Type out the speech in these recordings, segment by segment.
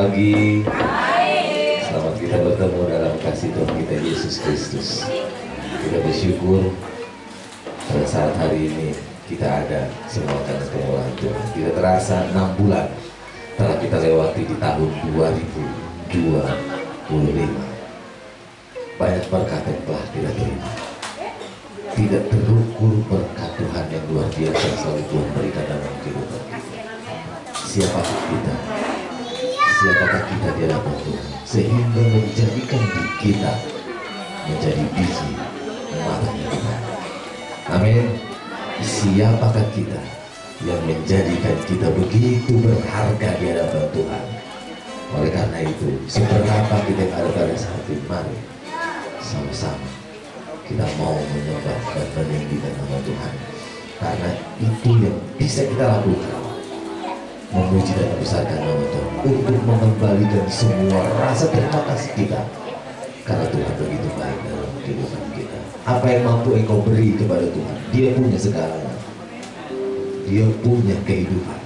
pagi. Selamat kita bertemu dalam kasih Tuhan kita Yesus Kristus. Kita bersyukur pada saat hari ini kita ada semua karena kemurahan Tuhan. Tidak terasa 6 bulan telah kita lewati di tahun 2025. Banyak berkat yang telah kita terima. Tidak terukur berkat Tuhan yang luar biasa selalu Tuhan berikan dalam kehidupan kita. Siapakah kita? Siapakah kita di hadapan Tuhan sehingga menjadikan diri kita menjadi biji matanya Tuhan. Amin. Siapakah kita yang menjadikan kita begitu berharga di hadapan Tuhan? Oleh karena itu, seberapa kita yang ada pada saat ini, mari sama-sama kita mau menyembah dan meninggikan nama Tuhan, karena itu yang bisa kita lakukan, memuji dan membesarkan nama Tuhan, untuk mengembalikan semua rasa terima kasih kita, karena Tuhan begitu baik dalam kehidupan kita. Apa yang mampu engkau beri kepada Tuhan? Dia punya segalanya. Dia punya kehidupan.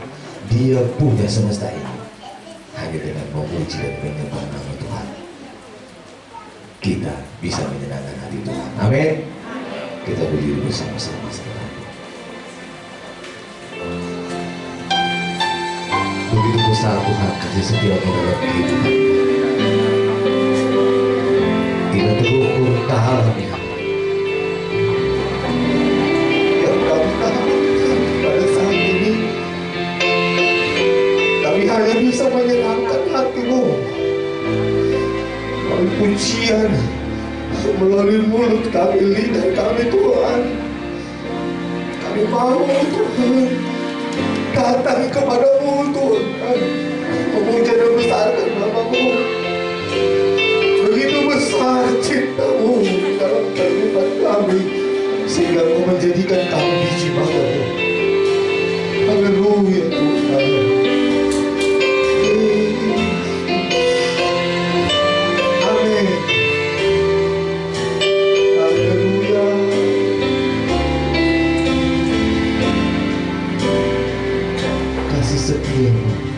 Dia punya semesta ini. Hanya dengan memuji dan menyembah nama Tuhan, kita bisa menyenangkan hati Tuhan. Amin. Kita berdiri bersama-sama sekarang. Begitu besar Tuhan kasih setiap dalam kehidupan. Tidak terukur dalamnya. Yang kami tahu pada saat ini, kami hanya bisa menyenangkan hati-Mu melalui pujian, melalui mulut kami, lidah kami Tuhan. Kami mau Tuhan datang kepada-Mu Tuhan, memuja dan besarkan nama-Mu. Begitu besar cinta-Mu dalam kehidupan kami, sehingga Mu menjadikan kami biji mata-Mu. Haleluya Tuhan. Amin. Haleluya. Kasih setia-Mu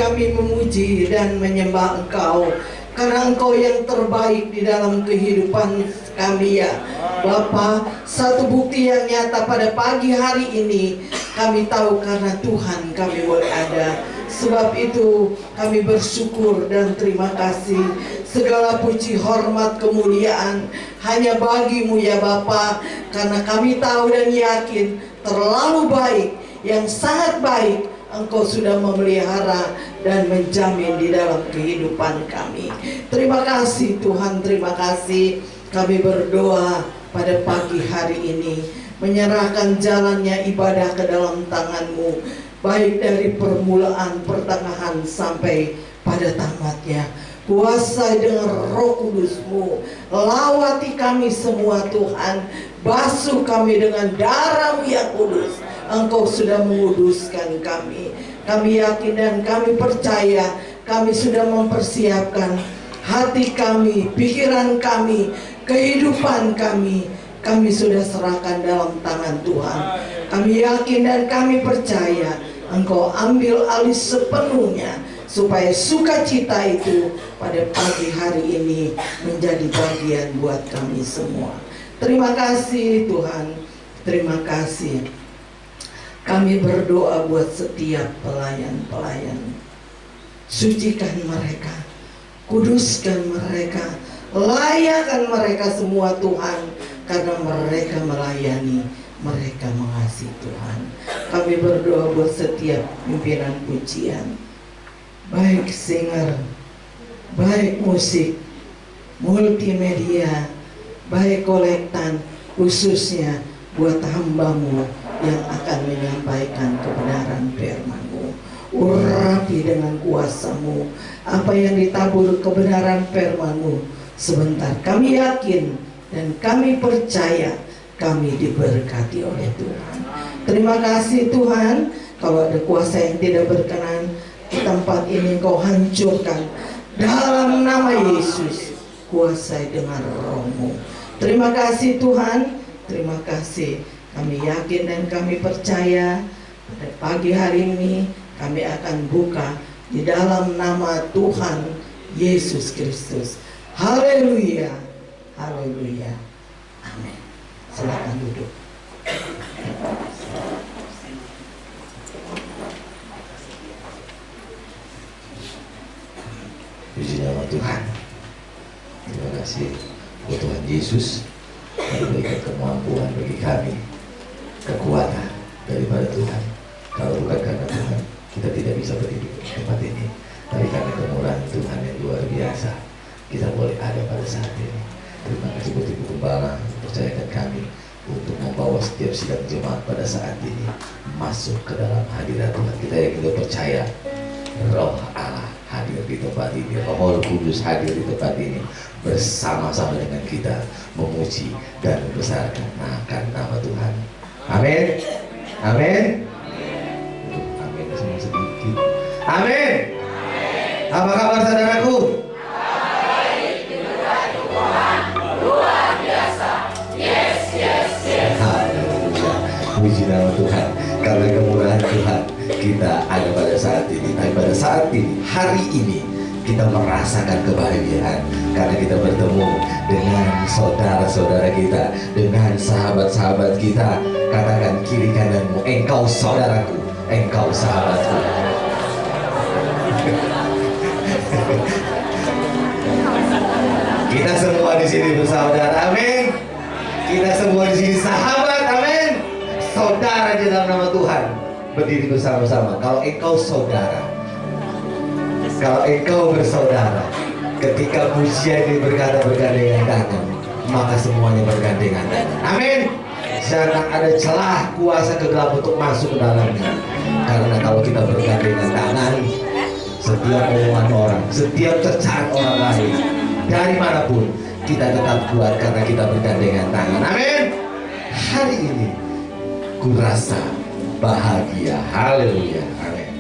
kami memuji dan menyembah Engkau, karena Engkau yang terbaik di dalam kehidupan kami ya Bapa. Satu bukti yang nyata pada pagi hari ini, kami tahu karena Tuhan kami boleh ada. Sebab itu kami bersyukur dan terima kasih. Segala puji, hormat, kemuliaan hanya bagi-Mu ya Bapa, karena kami tahu dan yakin terlalu baik, yang sangat baik Engkau sudah memelihara dan menjamin di dalam kehidupan kami. Terima kasih Tuhan, terima kasih. Kami berdoa pada pagi hari ini, menyerahkan jalannya ibadah ke dalam tangan-Mu, baik dari permulaan, pertengahan sampai pada tamatnya. Kuasai dengan Roh Kudus-Mu, lawati kami semua Tuhan, basuh kami dengan darah-Mu yang kudus. Engkau sudah menguduskan kami. Kami yakin dan kami percaya, kami sudah mempersiapkan hati kami, pikiran kami, kehidupan kami. Kami sudah serahkan dalam tangan Tuhan. Kami yakin dan kami percaya Engkau ambil alih sepenuhnya, supaya sukacita itu pada pagi hari ini menjadi bagian buat kami semua. Terima kasih Tuhan, terima kasih. Kami berdoa buat setiap pelayan-pelayan. Sucikan mereka, kuduskan mereka, layakan mereka semua Tuhan, karena mereka melayani, mereka mengasihi Tuhan. Kami berdoa buat setiap pimpinan pujian, baik singer, baik musik, multimedia, baik kolektan, khususnya buat hamba-Mu yang akan menyampaikan kebenaran firman-Mu. Urapi dengan kuasa-Mu apa yang ditabur kebenaran firman-Mu. Sebentar kami yakin dan kami percaya kami diberkati oleh Tuhan. Terima kasih Tuhan. Kalau ada kuasa yang tidak berkenan di tempat ini, Kau hancurkan dalam nama Yesus. Kuasai dengan Roh-Mu. Terima kasih Tuhan, terima kasih. Kami yakin dan kami percaya pada pagi hari ini kami akan buka di dalam nama Tuhan Yesus Kristus. Haleluya, haleluya, amin. Silakan duduk. Puji nama Tuhan. Terima kasih buat Tuhan Yesus yang memberikan kemampuan bagi kami, kekuatan daripada Tuhan. Kalau bukan karena Tuhan, kita tidak bisa berdiri di tempat ini. Tapi karena kemurahan Tuhan yang luar biasa, kita boleh ada pada saat ini. Terima kasih buat Ibu Gembala percayakan kami untuk membawa setiap sidang jemaat pada saat ini masuk ke dalam hadirat Tuhan. Kita yang kita percaya Roh Allah hadir di tempat ini, Roh Kudus hadir di tempat ini, bersama-sama dengan kita memuji dan membesarkan nama Tuhan. Amin. Amin. Amin semua sedikit. Amin. Apa kabar saudaraku? Luar biasa. Yes, yes, yes. Haleluya. Puji nama Tuhan. Karena kemurahan Tuhan kita ada pada saat ini. Tapi pada saat ini, hari ini, kita merasakan kebahagiaan karena kita bertemu dengan saudara-saudara kita, dengan sahabat-sahabat kita. Katakan kiri kananmu, engkau saudaraku, engkau sahabatku. Kita semua di sini bersaudara, amin. Kita semua di sini sahabat, amin. Saudara di dalam nama Tuhan, berdiri bersama-sama. Kalau engkau saudara, kalau engkau bersaudara, ketika pujian ini berkata bergandengan tangan, maka semuanya bergandengan tangan. Amin. Jangan ada celah kuasa kegelap untuk masuk ke dalamnya. Karena kalau kita bergandengan tangan, setiap omongan orang, setiap cercaan orang lain, dari manapun, kita tetap kuat karena kita bergandengan tangan. Amin. Hari ini, kurasa bahagia. Haleluya. Amin.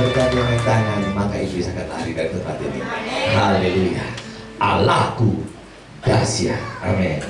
bergandengan tangan, maka iblis akan lari dari tempat ini. Haleluya. Allahku dahsyat. Amin.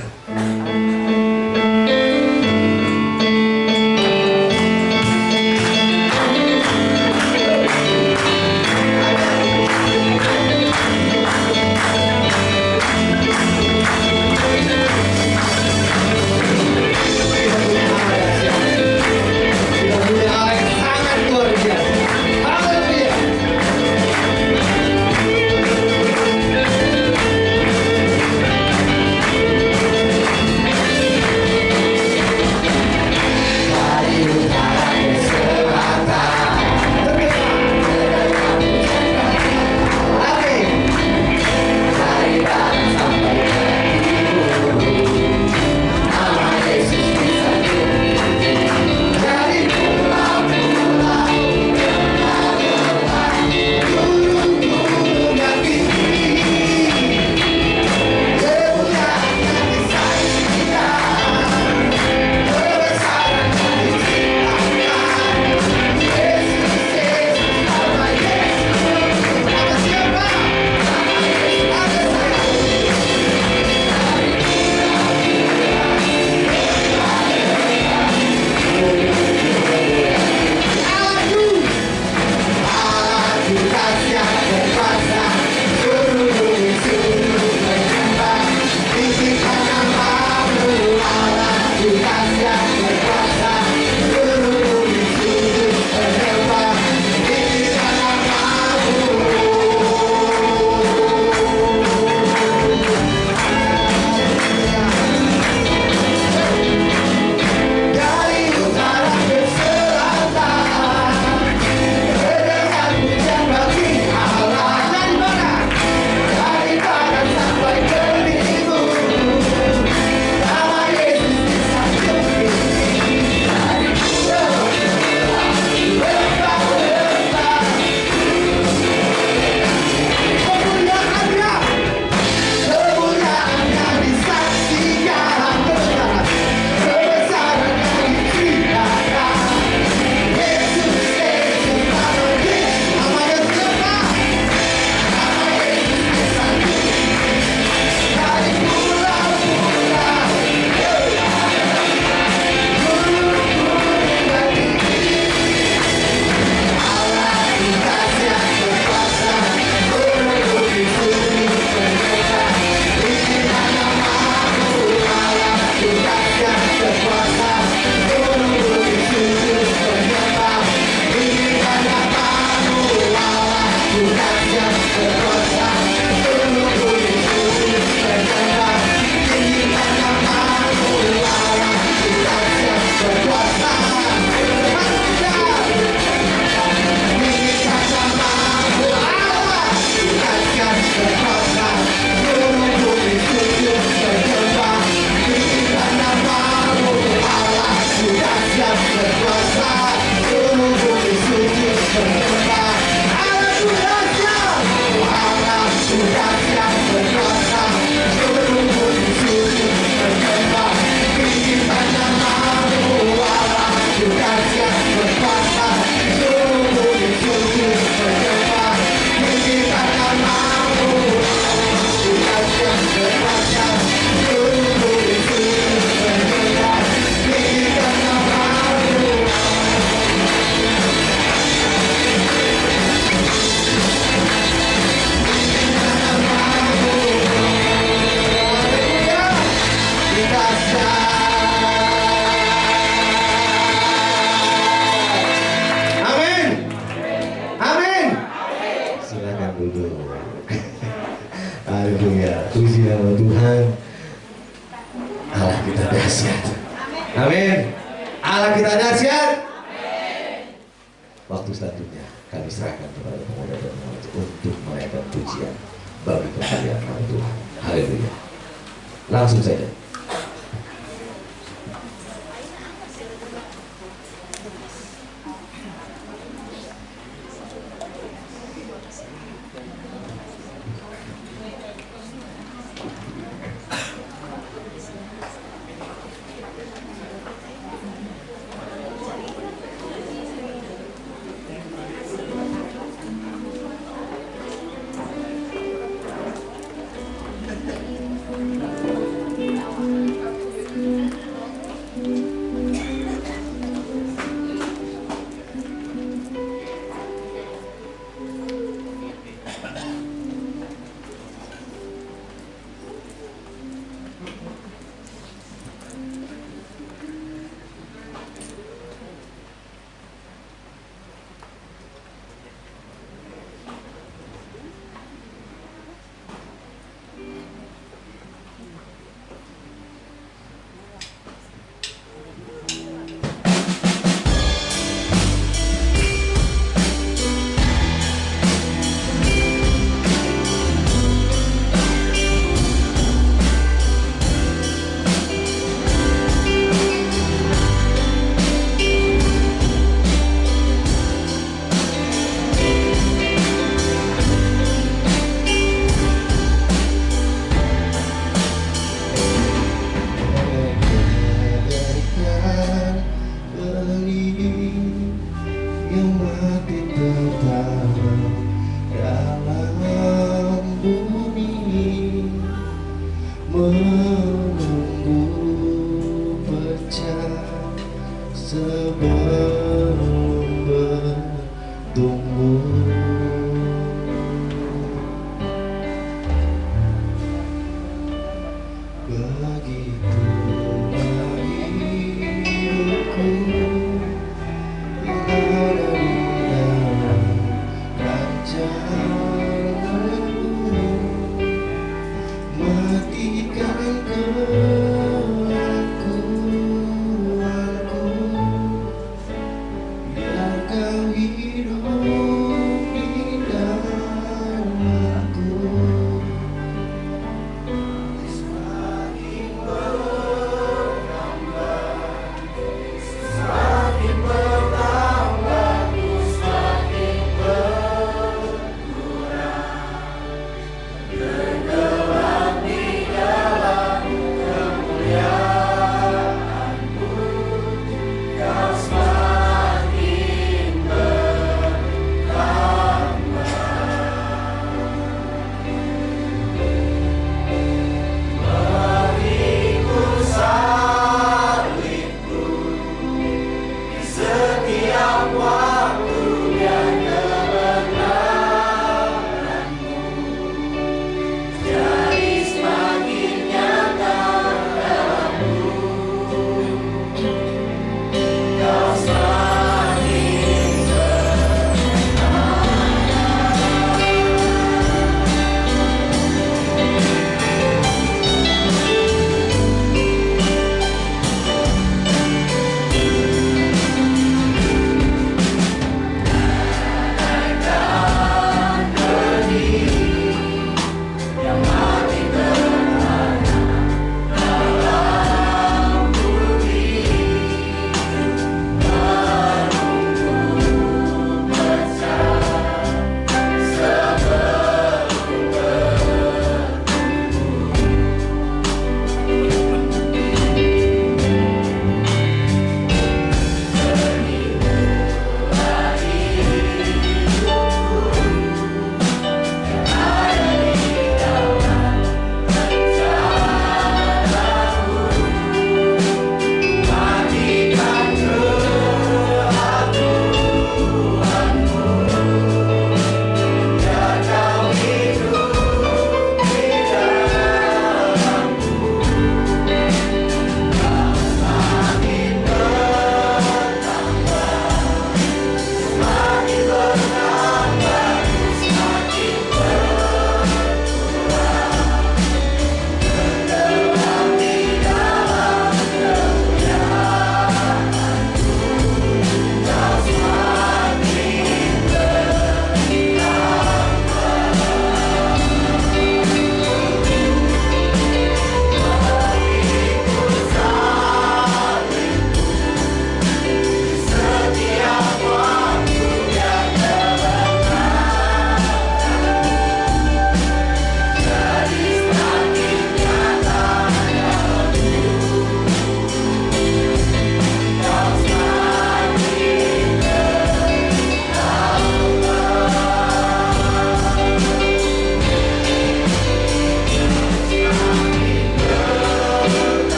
Haleluya, puji nama Tuhan. Allah kita dahsyat. Amin. Allah kita dahsyat. Waktu selanjutnya kami serahkan kepada pemuda dan pemudi untuk menaikkan pujian bagi kemuliaan nama Tuhan. Haleluya. Langsung saja. pertama dalam bumi, menunggu pecah sebelum bertumbuh. Begitulah hidupku yang ada di dalam rancanganmu. Matikan kelakuanku, biar kau hidup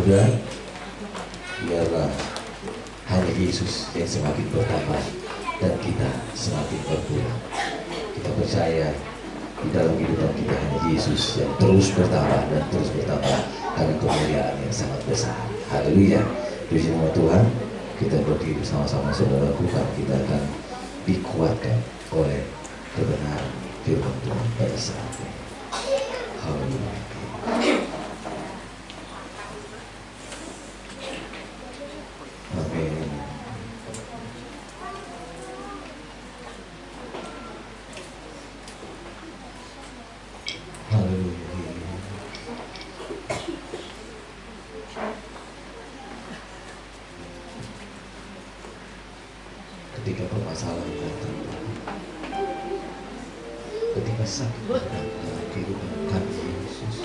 muda, biarlah hanya Yesus yang semakin bertambah dan kita semakin berkurang. Kita percaya di dalam kehidupan kita hanya Yesus yang terus bertambah dan terus bertambah karena kemuliaan yang sangat besar. Haleluya. Puji nama Tuhan. Kita berdiri bersama-sama saudaraku, karena kita akan dikuatkan oleh kebenaran firman Tuhan pada saat ini. Haleluya. Amin. Haleluya. Ketika permasalahan datang, ketika sakit datang dalam kehidupan kami, Yesus,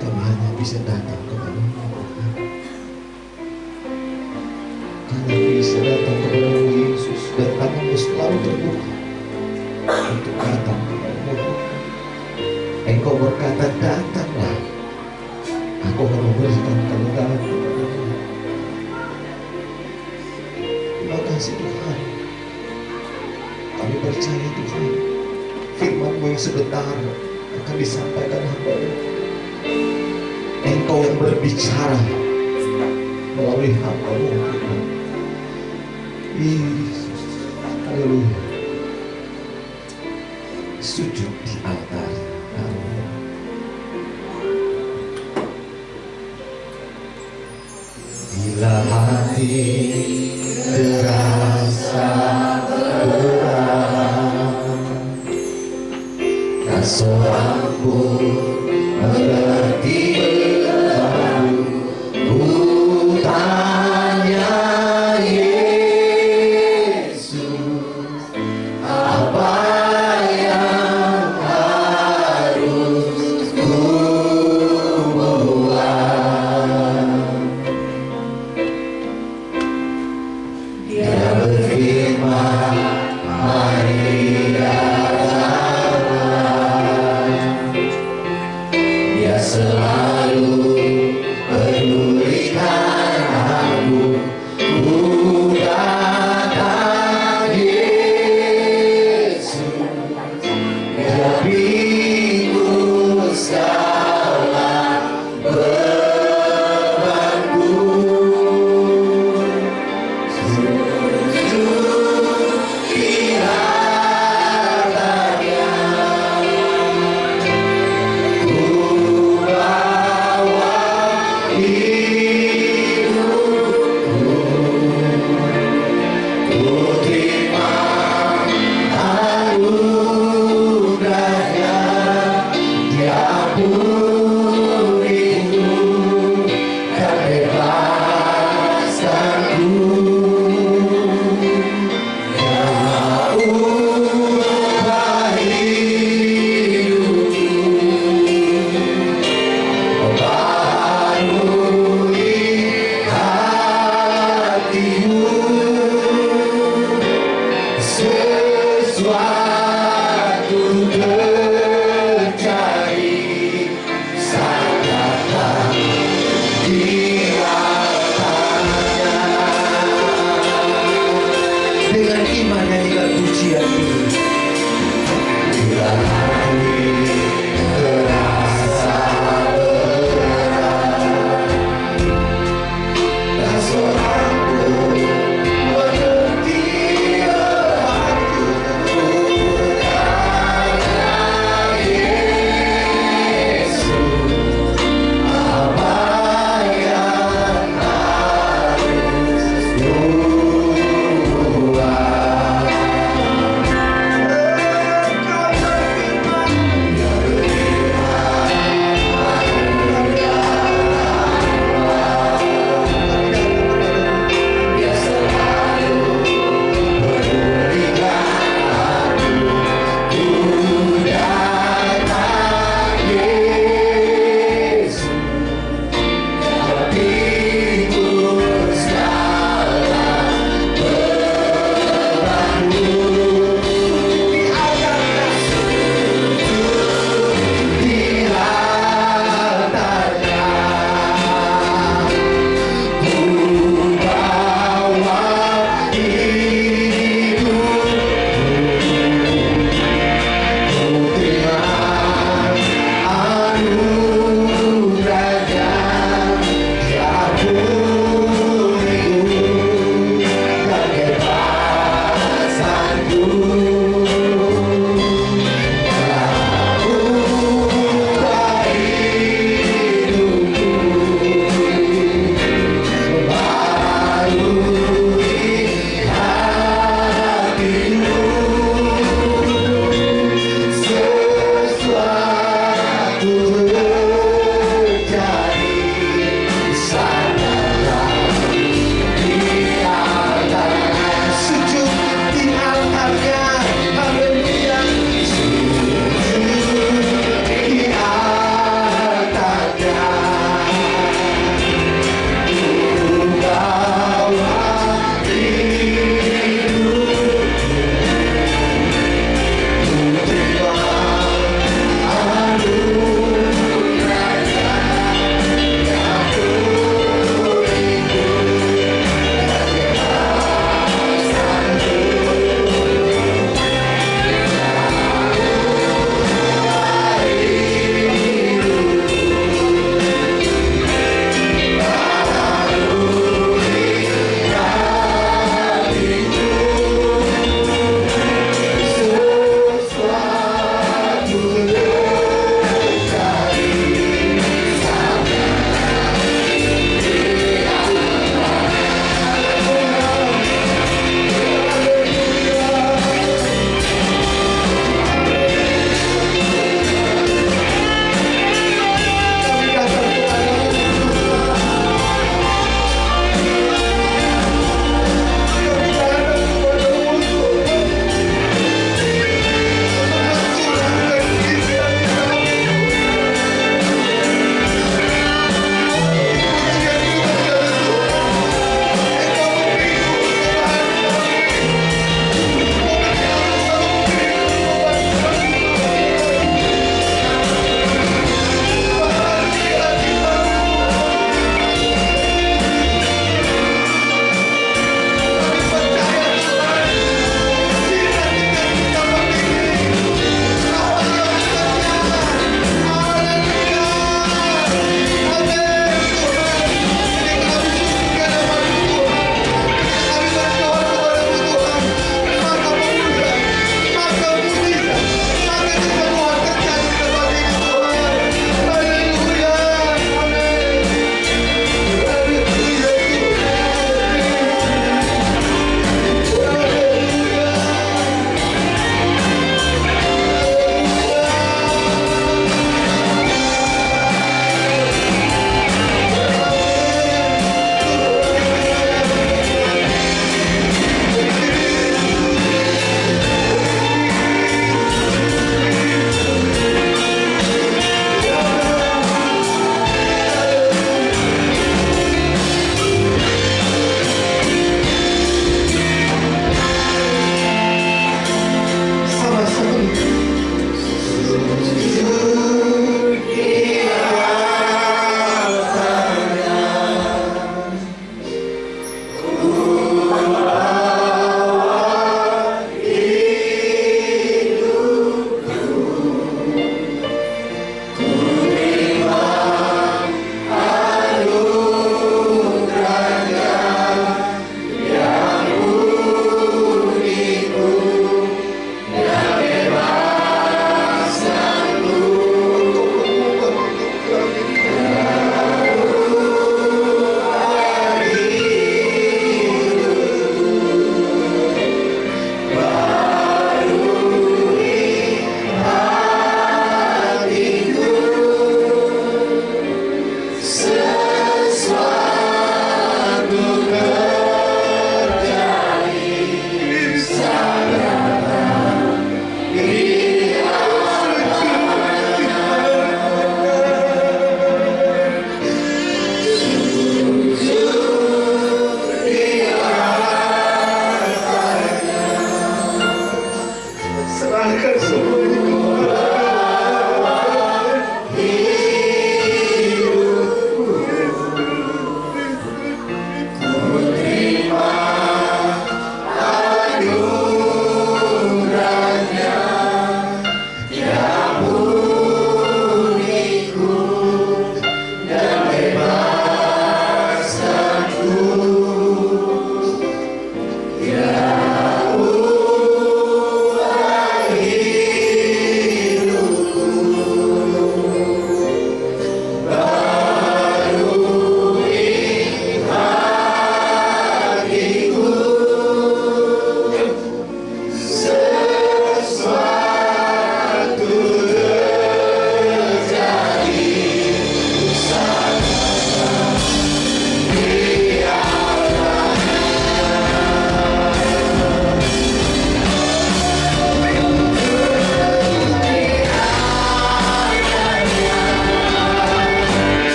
kami hanya bisa datang kepada-Mu, Tuhan. Kami bisa datang kepada-Mu, Yesus, dan tangan-Mu selalu terbuka untuk datang kepada-Mu. Engkau berkata, datanglah, aku akan memberikan kemudahan kepada-Mu. Terima kasih Tuhan. Kami percaya Tuhan, firman-Mu yang sebentar akan disampaikan hamba-Mu. Engkau yang berbicara melalui hamba-Mu, Tuhan. Yesus, haleluya. Sujud di altar, haleluya. Bila hati terasa berat, tak seorang pun mengerti beban. Ku tanya Yesus, apa yang harus ku buat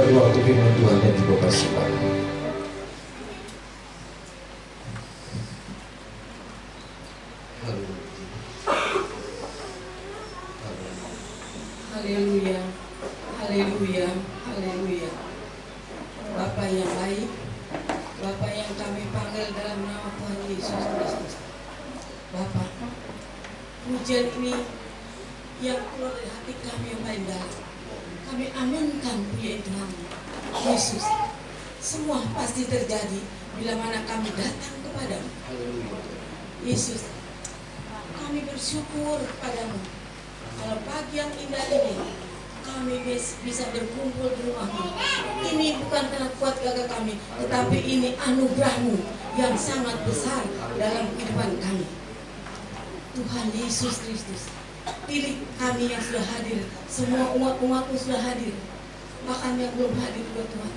bagi waktu firman Tuhan dan juga persembahan. Haleluya, haleluya, haleluya. Bapa yang baik, Bapa yang kami panggil dalam nama Tuhan Yesus Kristus. Bapa, pujian ini yang keluar dari hati kami yang paling dalam, kami amankan pujian Tuhan Yesus. Semua pasti terjadi bila mana kami datang kepadamu. Yesus, kami bersyukur kepadamu. Kalau pagi yang indah ini kami bisa berkumpul di rumahmu. Ini bukan karena kuat gagah kami, tetapi ini anugerahmu yang sangat besar dalam kehidupan kami. Tuhan Yesus Kristus, pilih kami yang sudah hadir. Semua umat-umatmu sudah hadir, bahkan yang belum hadir juga Tuhan.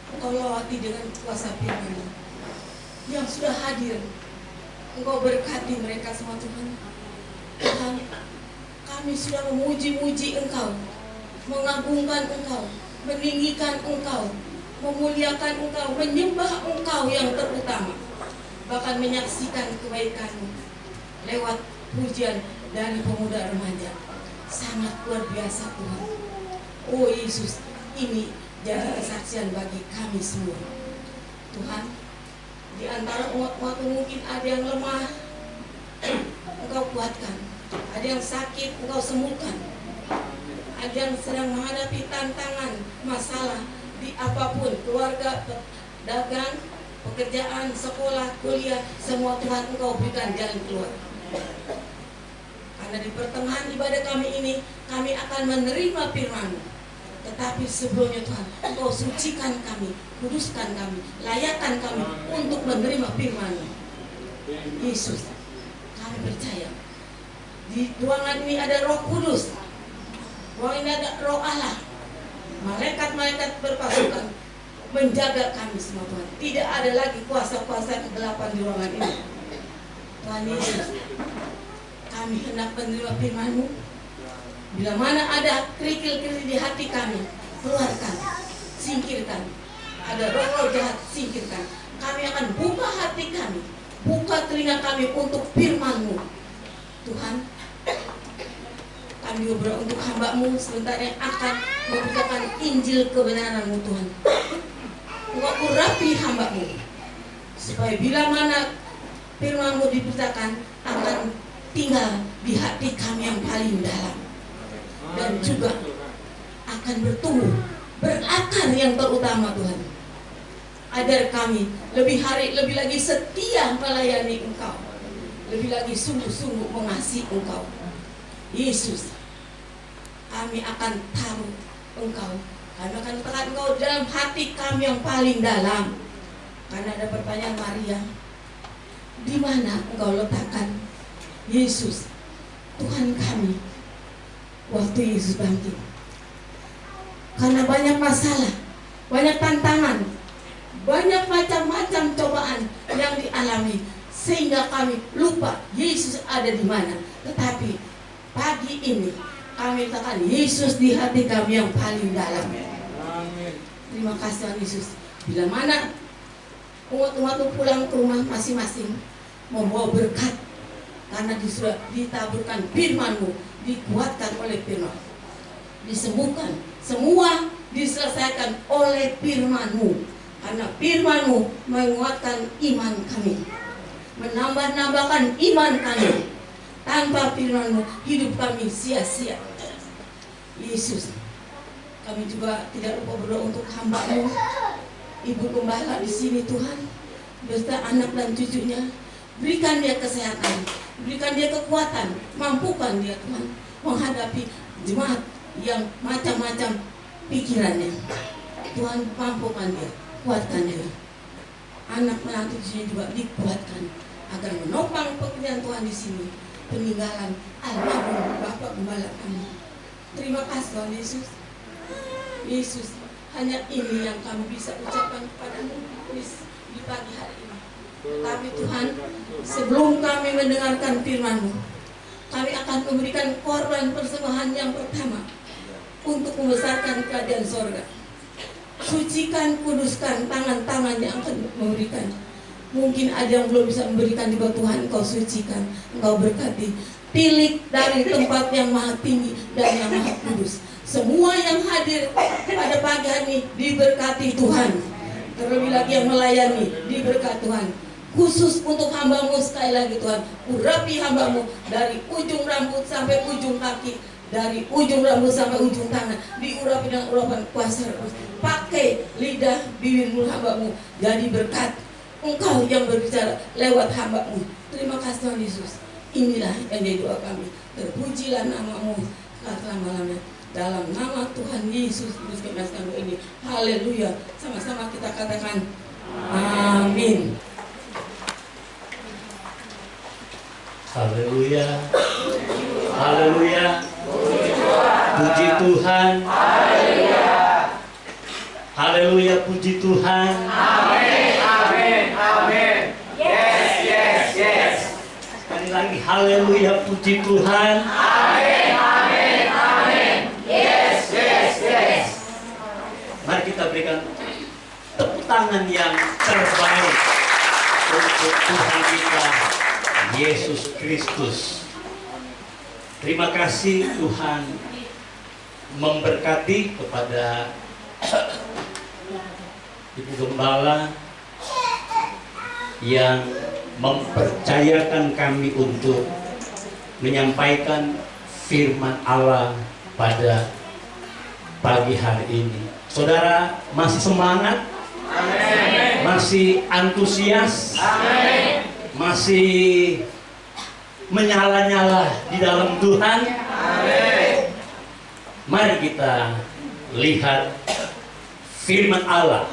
Engkau lawati dengan kuasa firman-Mu. Yang sudah hadir, Engkau berkati mereka semua Tuhan. Tuhan, kami sudah memuji-muji Engkau, mengagungkan Engkau, meninggikan Engkau, memuliakan Engkau, menyembah Engkau yang terutama, bahkan menyaksikan kebaikan-Mu lewat pujian dari pemuda remaja. Sangat luar biasa Tuhan. Oh Yesus, ini jadi kesaksian bagi kami semua. Tuhan, di antara umat-umat mungkin ada yang lemah, Engkau kuatkan. Ada yang sakit, Engkau sembuhkan. Ada yang sedang menghadapi tantangan, masalah di apapun, keluarga, dagang, pekerjaan, sekolah, kuliah, semua Tuhan Engkau berikan jalan keluar. Karena di pertengahan ibadah kami ini, kami akan menerima firman-Mu. Tetapi sebelumnya Tuhan, Engkau sucikan kami, kuduskan kami, layakkan kami untuk menerima firman-Mu. Yesus, kami percaya di ruangan ini ada Roh Kudus, ruangan ini ada Roh Allah, malaikat-malaikat berpasukan menjaga kami semua Tuhan. Tidak ada lagi kuasa-kuasa kegelapan di ruangan ini. Tuhan Yesus, kami hendak menerima firman-Mu. Bila mana ada kerikil-kerikil di hati kami, keluarkan, singkirkan. Ada roh-roh jahat, singkirkan. Kami akan buka hati kami, buka telinga kami untuk firman-Mu. Tuhan, kami berdoa untuk hamba-Mu sebentar yang akan memberitakan Injil kebenaran-Mu Tuhan. Engkau urapi hamba-Mu, supaya bila mana firman-Mu diberitakan akan tinggal di hati kami yang paling dalam, dan juga akan bertumbuh, berakar yang terutama Tuhan. Ajar kami lebih lagi setia melayani Engkau, lebih lagi sungguh-sungguh mengasihi Engkau. Yesus, kami akan taruh Engkau, kami akan letakkan Engkau dalam hati kami yang paling dalam. Karena ada pertanyaan Maria, di mana Engkau letakkan Yesus, Tuhan kami, waktu Yesus bangkit? Karena banyak masalah, banyak tantangan, banyak macam-macam cobaan yang dialami, sehingga kami lupa Yesus ada di mana. Tetapi pagi ini kami letakkan Yesus di hati kami yang paling dalam. Terima kasih Tuhan Yesus. Bila mana umat-umat pulang ke rumah masing-masing membawa berkat, karena sudah ditaburkan firman-Mu, dikuatkan oleh firman, disembuhkan, semua diselesaikan oleh firman-Mu. Karena firman-Mu menguatkan iman kami, menambah-nambahkan iman kami. Tanpa firman-Mu hidup kami sia-sia. Yesus, kami juga tidak lupa berdoa untuk hamba-Mu, Ibu Gembala di sini Tuhan, beserta anak dan cucunya. Berikan dia kesehatan, berikan dia kekuatan, mampukan dia Tuhan menghadapi jemaat yang macam-macam pikirannya. Tuhan, mampukan dia, kuatkan dia. Anak menantu di sini juga dikuatkan agar menopang pekerjaan Tuhan di sini. Peninggalan almarhum Bapak Gembala kami. Terima kasih Tuhan Yesus. Yesus, hanya ini yang kami bisa ucapkan kepadamu di pagi hari ini. Tapi Tuhan, sebelum kami mendengarkan firman-Mu, kami akan memberikan korban persembahan yang pertama untuk membesarkan kerajaan sorga. Sucikan, kuduskan tangan-tangan yang akan memberikan. Mungkin ada yang belum bisa memberikan juga, Tuhan Engkau sucikan, Engkau berkati. Pilih dari tempat yang maha tinggi dan yang maha kudus. Semua yang hadir pada pagi hari ini diberkati Tuhan. Terlebih lagi yang melayani diberkati Tuhan. Khusus untuk hamba-Mu sekali lagi Tuhan, urapi hamba-Mu dari ujung rambut sampai ujung kaki, dari ujung rambut sampai ujung tangan, diurapi dengan urapan kuasa Roh. Pakai lidah bibir mulut hamba-Mu jadi berkat. Engkau yang berbicara lewat hamba-Mu. Terima kasih Tuhan Yesus. Inilah yang jadi doa kami. Terpujilah nama-Mu selama-lamanya. Dalam nama Tuhan Yesus Kristus kami doa ini. Haleluya. Sama-sama kita katakan amin. Haleluya. Haleluya. Puji Tuhan. Haleluya, puji Tuhan. Amin, amin, amin. Yes, yes, yes. Sekali lagi, haleluya, puji Tuhan. Amin, amin, amin. Yes, yes, yes. Mari kita berikan tepuk tangan yang terbaik untuk Tuhan kita, Yesus Kristus. Terima kasih Tuhan memberkati kepada Ibu Gembala yang mempercayakan kami untuk menyampaikan firman Allah pada pagi hari ini. Saudara masih semangat? Amin. Masih antusias? Amin. Masih menyala-nyala di dalam Tuhan? Amin. Mari kita lihat firman Allah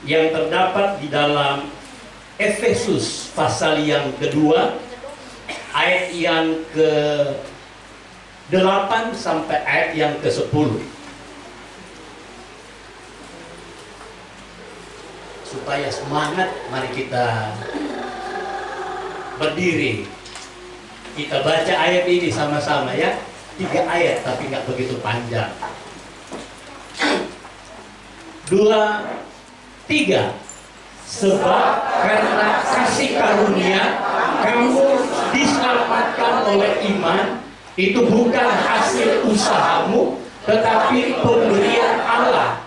yang terdapat di dalam Efesus pasal yang kedua, ayat yang ke-8 sampai ayat yang ke-10. Supaya semangat, mari kita berdiri. Kita baca ayat ini sama-sama ya. 3 ayat tapi nggak begitu panjang. 2, 3. Sebab karena kasih karunia kamu diselamatkan oleh iman. Itu bukan hasil usahamu, tetapi pemberian Allah.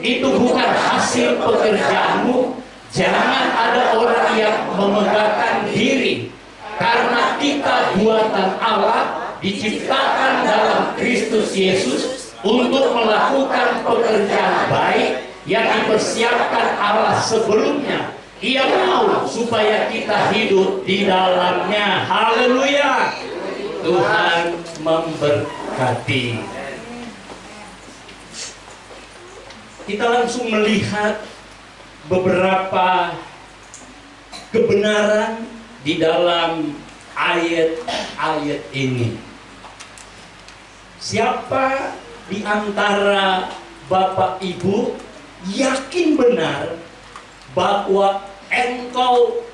Itu bukan hasil pekerjaanmu. Jangan ada orang yang memegahkan diri, karena kita buatan Allah, diciptakan dalam Kristus Yesus untuk melakukan pekerjaan baik yang dipersiapkan Allah sebelumnya. Ia mau supaya kita hidup di dalamnya. Haleluya. Tuhan memberkati. Kita langsung melihat beberapa kebenaran di dalam ayat-ayat ini. Siapa di antara Bapak Ibu yakin benar bahwa engkau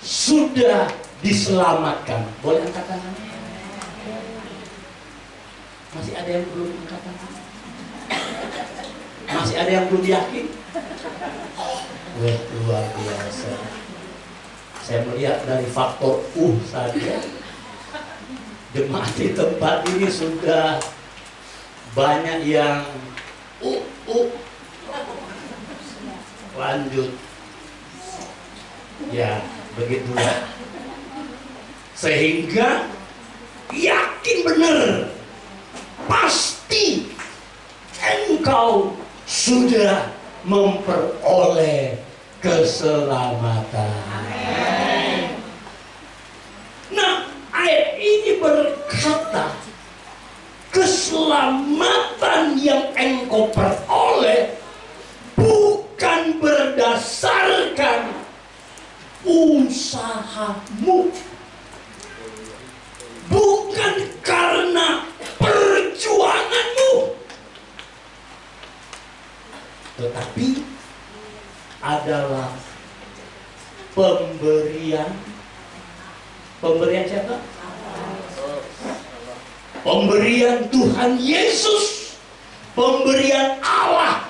sudah diselamatkan? Boleh angkat tangan? Masih ada yang belum angkat tangan? Masih ada yang belum yakin? Wah, luar biasa. Saya melihat dari faktor saja, jemaat di tempat ini sudah banyak yang lanjut. Ya, begitulah. Sehingga yakin benar, pasti engkau sudah memperoleh keselamatan. Nah, ayat ini berkata, keselamatan yang engkau peroleh bukan berdasarkan usahamu, bukan karena perjuanganmu, tetapi adalah pemberian siapa? Pemberian Tuhan Yesus, pemberian Allah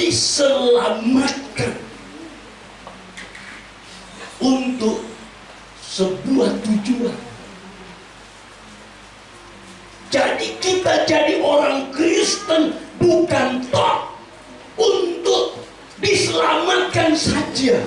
diselamatkan untuk sebuah tujuan. Jadi kita jadi orang Kristen bukan toh untuk diselamatkan saja.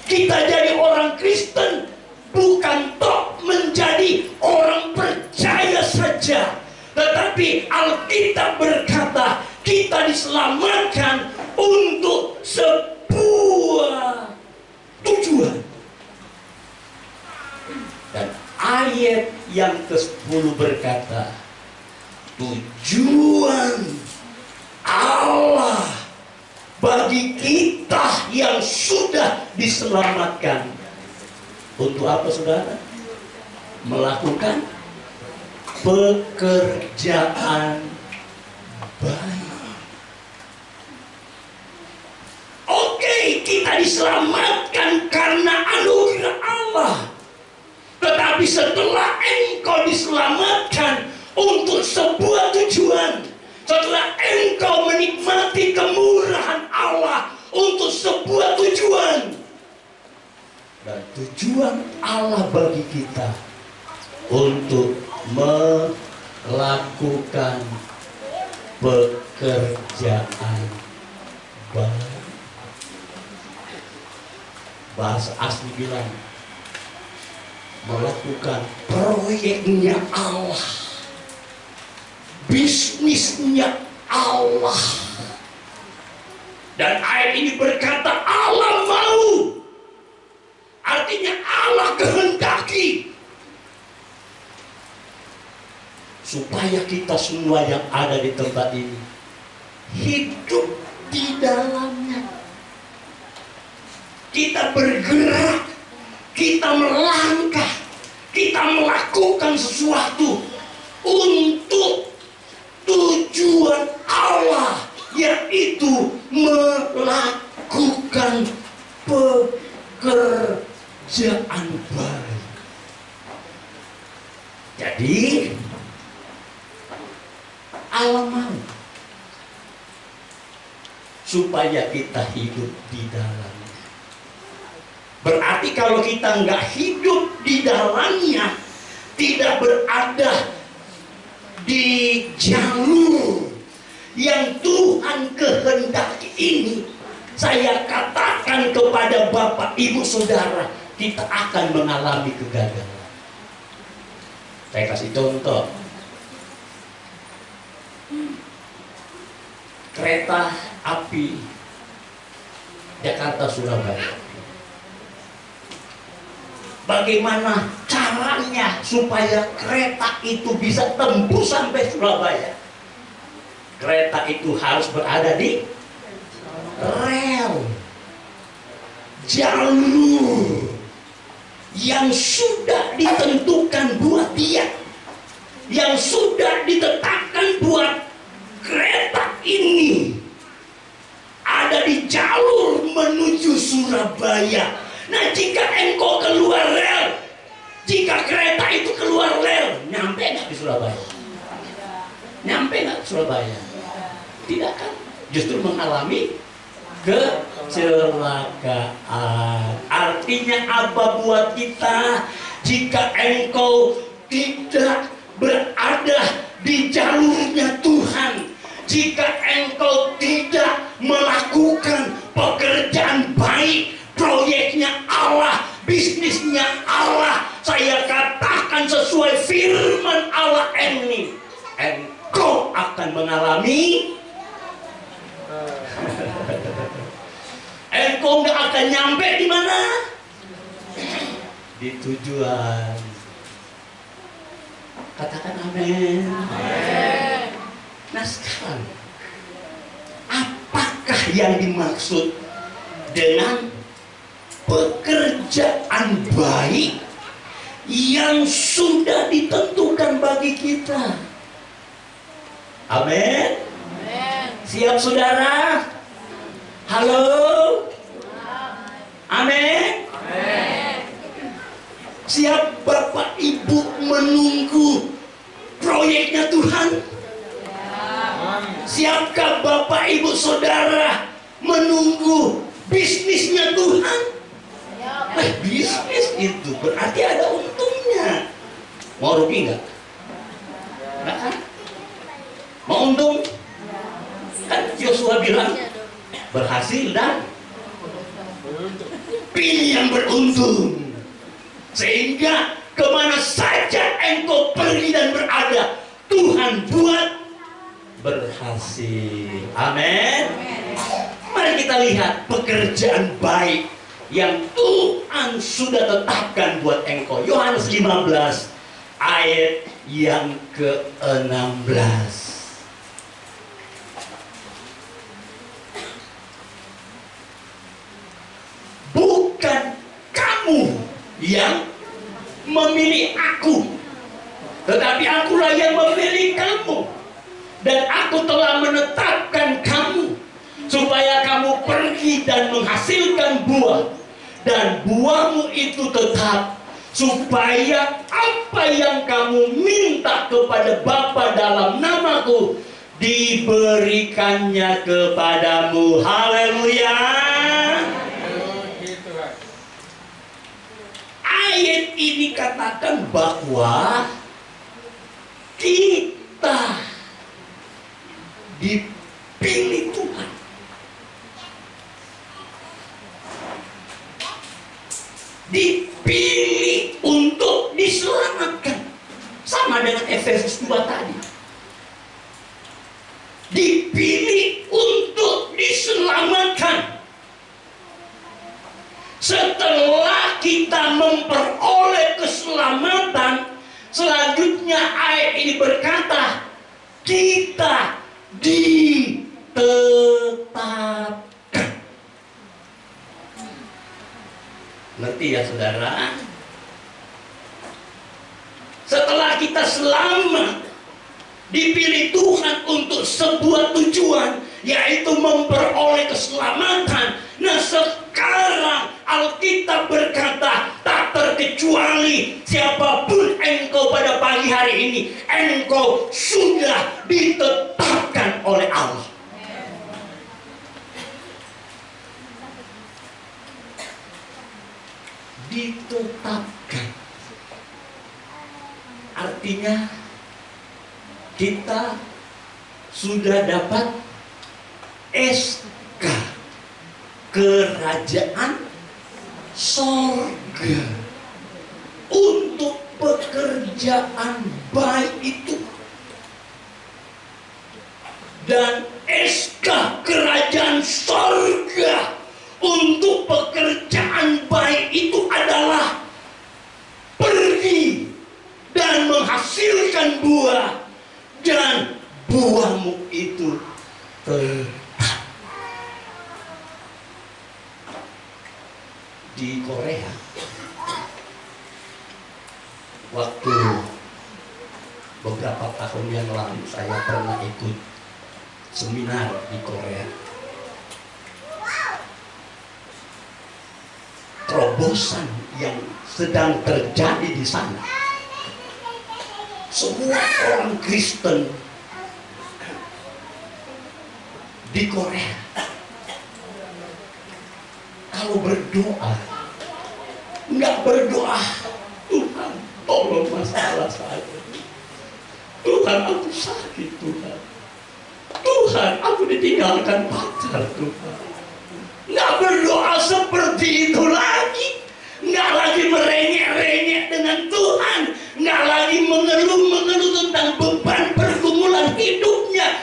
Kita jadi orang Kristen bukan toh menjadi orang percaya saja. Tetapi Alkitab berkata kita diselamatkan untuk sebuah tujuan. Dan ayat yang ke-10 berkata, tujuan Allah bagi kita yang sudah diselamatkan. Untuk apa, saudara? Melakukan pekerjaan baik. Oke, kita diselamatkan karena anugerah Allah. Tetapi setelah engkau diselamatkan untuk sebuah tujuan, setelah engkau menikmati kemurahan Allah untuk sebuah tujuan, dan tujuan Allah bagi kita untuk melakukan pekerjaan baik. Bahasa asli bilang melakukan proyeknya Allah, bisnisnya Allah. Dan ayat ini berkata Allah mau, artinya Allah kehendaki supaya kita semua yang ada di tempat ini hidup di dalamnya. Kita bergerak, kita melangkah, kita melakukan sesuatu untuk tujuan Allah, yaitu melakukan pekerjaan baik. Jadi Allah mau supaya kita hidup di dalamnya. Berarti kalau kita nggak hidup di dalamnya, tidak berada di jalur yang Tuhan kehendaki ini, saya katakan kepada Bapak, Ibu, Saudara, kita akan mengalami kegagalan. Saya kasih contoh. Kereta api Jakarta Surabaya. Bagaimana caranya supaya kereta itu bisa tembus sampai Surabaya? Kereta itu harus berada di rel, jalur yang sudah ditentukan buat dia, yang sudah ditetapkan buat kereta ini, ada di jalur menuju Surabaya. Nah, jika engkau keluar rel, jika kereta itu keluar rel, nyampe nggak di Surabaya? Nyampe nggak di Surabaya? Tidak kan? Justru mengalami kecelakaan. Artinya apa buat kita? Jika engkau tidak berada di jalurnya Tuhan, jika engkau tidak melakukan pekerjaan baik, proyeknya Allah, bisnisnya Allah, saya katakan sesuai firman Allah ini, engkau akan mengalami, engkau nggak akan nyampe di mana? Di tujuan. Katakan amin. Nah sekarang, apakah yang dimaksud dengan pekerjaan baik yang sudah ditentukan bagi kita? Amin. Siap saudara? Halo? Amin. Siap Bapak Ibu menunggu proyeknya Tuhan? Siapkah Bapak Ibu Saudara menunggu bisnisnya Tuhan? Bisnis itu berarti ada untungnya. Mau rugi nggak? Nggak kan? Mau untung? Kan Yosua bilang berhasil dan pilih yang beruntung, sehingga kemana saja engkau pergi dan berada, Tuhan buat berhasil. Amin. Mari kita lihat pekerjaan baik yang Tuhan sudah tetapkan buat engkau. Yohanes 15 ayat yang ke-16. Bukan kamu yang memilih aku, tetapi akulah yang memilih kamu. Dan aku telah menetapkan kamu supaya kamu pergi dan menghasilkan buah, dan buahmu itu tetap, supaya apa yang kamu minta kepada Bapa dalam namaku diberikannya kepadamu. Haleluya. Ayat ini katakan bahwa kita dipilih Tuhan. Dipilih untuk diselamatkan. Sama dengan Efesus 2 tadi. Dipilih untuk diselamatkan. Setelah kita memperoleh keselamatan, selanjutnya ayat ini berkata, kita ditetapkan. Ngerti ya saudara? Setelah kita selamat, dipilih Tuhan untuk sebuah tujuan, yaitu memperoleh keselamatan. Nah sekarang Alkitab berkata, tak terkecuali siapapun engkau pada pagi hari ini, engkau sudah ditetapkan oleh Allah. Ditetapkan artinya kita sudah dapat SK kerajaan sorga untuk pekerjaan baik itu. Dan SK kerajaan sorga untuk pekerjaan baik itu adalah pergi dan menghasilkan buah, dan buahmu itu tetap. Di Korea, waktu beberapa tahun yang lalu saya pernah ikut seminar di Korea. Terobosan yang sedang terjadi di sana, semua orang Kristen di Korea kalau berdoa, nggak berdoa, Tuhan tolong masalah saya, Tuhan aku sakit, Tuhan aku ditinggalkan pacar, Tuhan. Nggak berdoa seperti itu lagi, nggak lagi merengek-rengek dengan Tuhan, nggak lagi mengeluh-mengeluh tentang beban pergumulan hidupnya.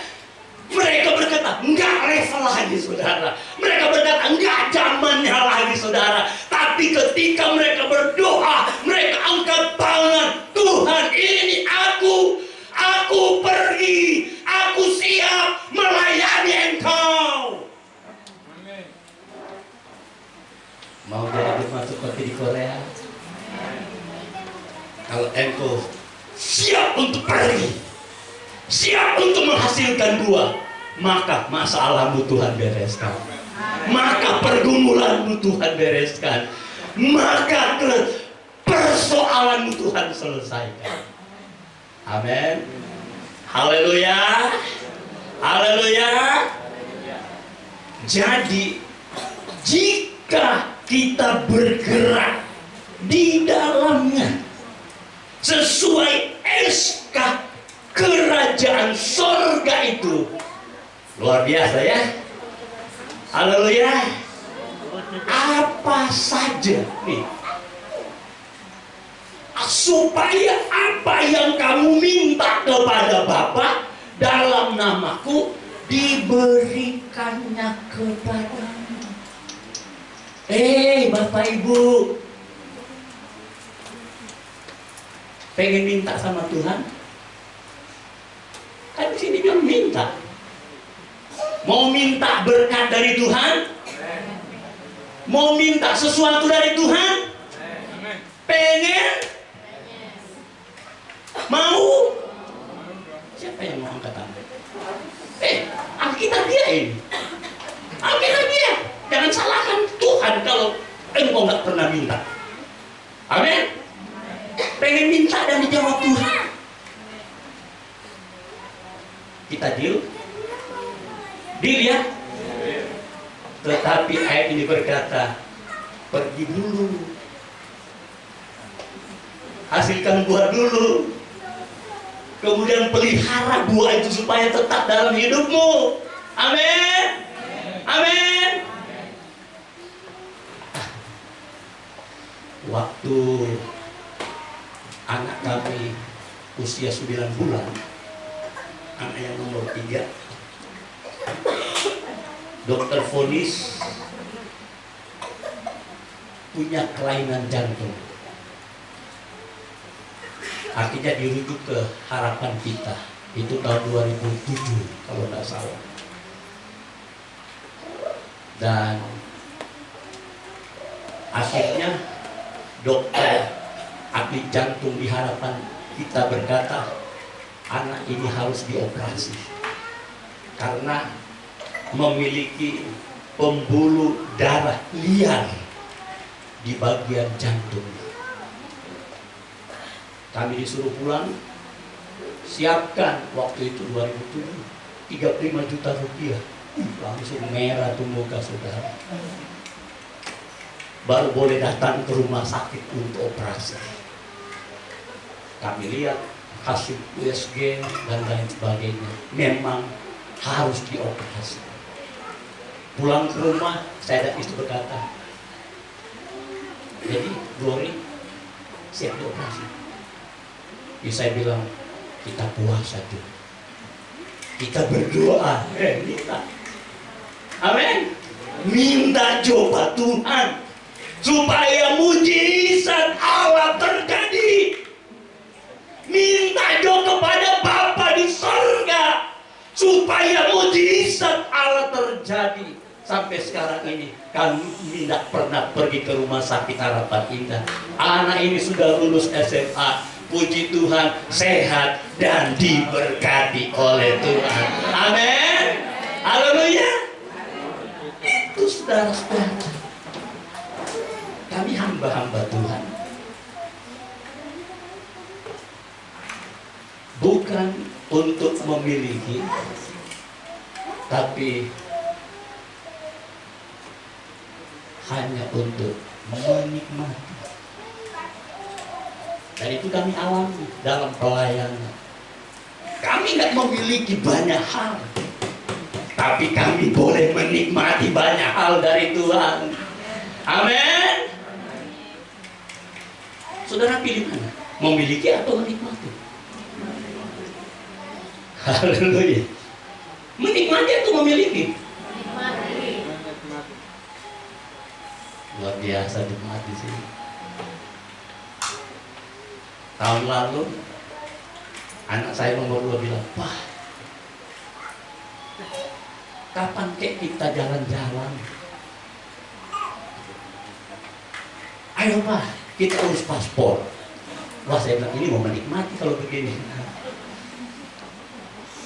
Mereka berkata, nggak level lagi saudara. Mereka berkata, nggak zamannya lagi saudara. Tapi ketika mereka berdoa, mereka angkat tangan, Tuhan ini aku pergi, aku siap melayani Engkau. Mau jadi masuk seperti di Korea? Kalau engkau siap untuk pergi, siap untuk menghasilkan buah, maka masalahmu Tuhan bereskan, maka pergumulanmu Tuhan bereskan, maka persoalanmu Tuhan selesaikan. Amin. Haleluya. Haleluya. Jadi jika kita bergerak di dalamnya sesuai SK kerajaan sorga itu, luar biasa ya. Haleluya. Apa saja nih, supaya apa yang kamu minta kepada Bapa dalam namaku diberikannya kepadamu. Bapak Ibu, pengen minta sama Tuhan? Kan di sini bilang minta. Mau minta berkat dari Tuhan? Mau minta sesuatu dari Tuhan? Pengen? Mau? Siapa yang mau angkat tangan? Alkitab dia ini. Alkitab dia. Jangan salahkan Tuhan kalau engkau nggak pernah minta. Amin. Pengen minta dan dijawab Tuhan. Kita deal ya. Tetapi ayat ini berkata, pergi dulu, hasilkan buah dulu, kemudian pelihara buah itu supaya tetap dalam hidupmu. Amin. Amin. Waktu anak kami usia 9 bulan, anak yang nomor 3, dokter vonis punya kelainan jantung. Akhirnya dirujuk ke Harapan Kita. Itu tahun 2007 kalau tidak salah. Dan akhirnya dokter ahli jantung di Harapan Kita berkata, anak ini harus dioperasi karena memiliki pembuluh darah liar di bagian jantung. Kami disuruh pulang, siapkan waktu itu 2007 35 juta rupiah. Langsung merah tuh muka saudara. Baru boleh datang ke rumah sakit untuk operasi. Kami lihat hasil USG dan lain sebagainya, memang harus dioperasi. Pulang ke rumah, saya dan istri berkata, jadi Glory siap dioperasi. Saya bilang, kita puasa dulu, kita berdoa, minta. Amin. Minta coba Tuhan supaya mujizat Allah terjadi. Minta doa kepada Bapa di surga supaya mujizat Allah terjadi. Sampai sekarang ini kami tidak pernah pergi ke rumah sakit Harapan Indah. Anak ini sudah lulus SMA, puji Tuhan, sehat dan diberkati oleh Tuhan. Amin. Haleluya. Itu saudara-saudara, kami hamba-hamba Tuhan, bukan untuk memiliki, tapi hanya untuk menikmati. Dan itu kami alami dalam pelayanan. Kami nggak memiliki banyak hal, tapi kami boleh menikmati banyak hal dari Tuhan. Amin. Saudara pilih mana? Memiliki atau menikmati? Haleluya. Menikmati atau memiliki? Luar biasa jemaat di sini. Tahun lalu anak saya nomor 2 bilang, "Wah, kapan kek kita jalan-jalan? Ayo Pak, kita urus paspor." Wah, saya bilang, ini mau menikmati kalau begini.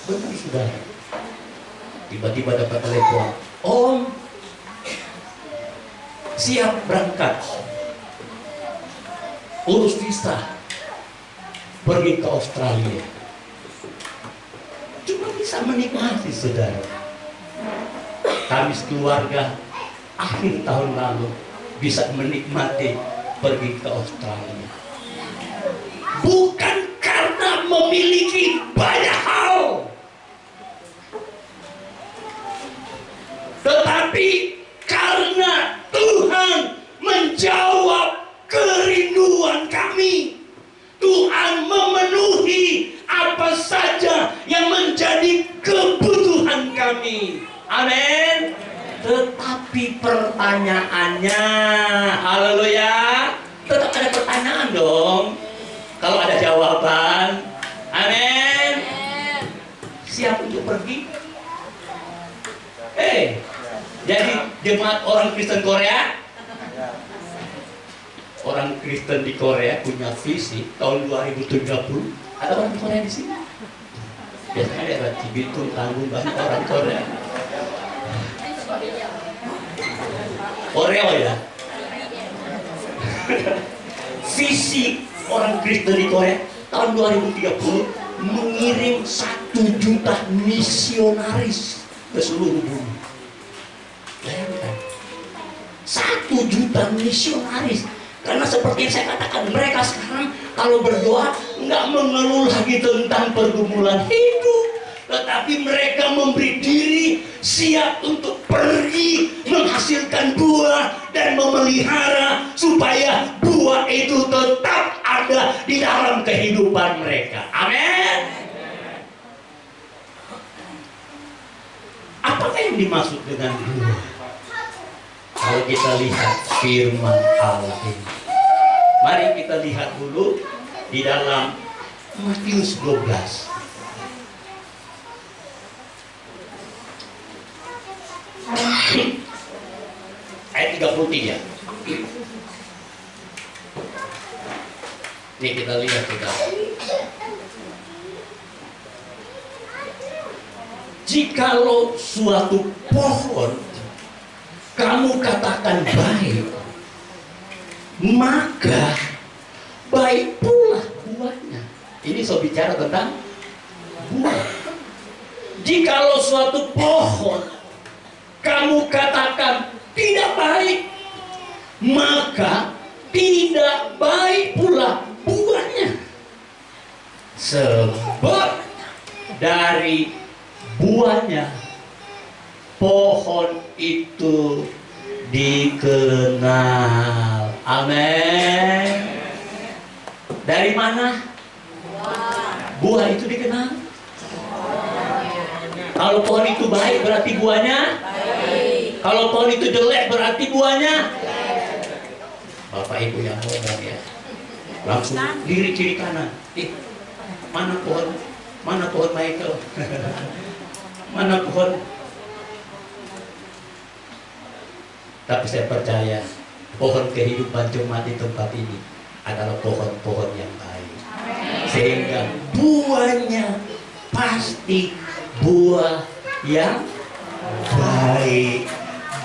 Benar saudara. Tiba-tiba dapat telepon, "Om, siap berangkat, urus visa, pergi ke Australia." Cuma bisa menikmati, saudara. Kami sekeluarga akhir tahun lalu bisa menikmati pergi ke Australia. Bukan karena memiliki banyak hal, tetapi karena Tuhan menjawab kerinduan kami. Tuhan memenuhi apa saja yang menjadi kebutuhan kami. Amin. Tetapi pertanyaannya, haleluya, tetap ada pertanyaan dong. Kalau ada jawaban, amin. Siap untuk pergi? Jadi jemaat orang Kristen Korea, orang Kristen di Korea punya visi tahun 2030. Ada orang Korea di sini? Biasanya daerah Cibitung, Tanggung, banyak orang Korea. Korea ya. Visi orang Kristen di Korea tahun 2030 mengirim 1 juta misionaris ke seluruh bumi. Bayangkan, 1 juta misionaris. Karena seperti yang saya katakan, mereka sekarang kalau berdoa nggak mengeluh lagi tentang pergumulan hidup, tetapi mereka memberi diri siap untuk pergi menghasilkan buah dan memelihara supaya buah itu tetap ada di dalam kehidupan mereka. Amin. Apakah yang dimaksud dengan buah? Kalau kita lihat firman Allah ini, mari kita lihat dulu di dalam Matius 12. Ayat 33. Ini kita lihat juga. Jikalau suatu pohon kamu katakan baik, maka baik pula buahnya. Ini so bicara tentang buah. Jikalau suatu pohon kamu katakan tidak baik, maka tidak baik pula buahnya. Sebab dari buahnya pohon itu dikenal. Amin. Dari mana buah itu dikenal? Kalau pohon itu baik berarti buahnya baik. Kalau pohon itu jelek berarti buahnya jelek. Bapak Ibu yang ngomong ya, langsung kiri kanan. Mana pohon? Mana pohon Michael? Mana pohon? Tapi saya percaya pohon kehidupan jemaat di tempat ini adalah pohon-pohon yang baik. Sehingga buahnya pasti buah yang baik.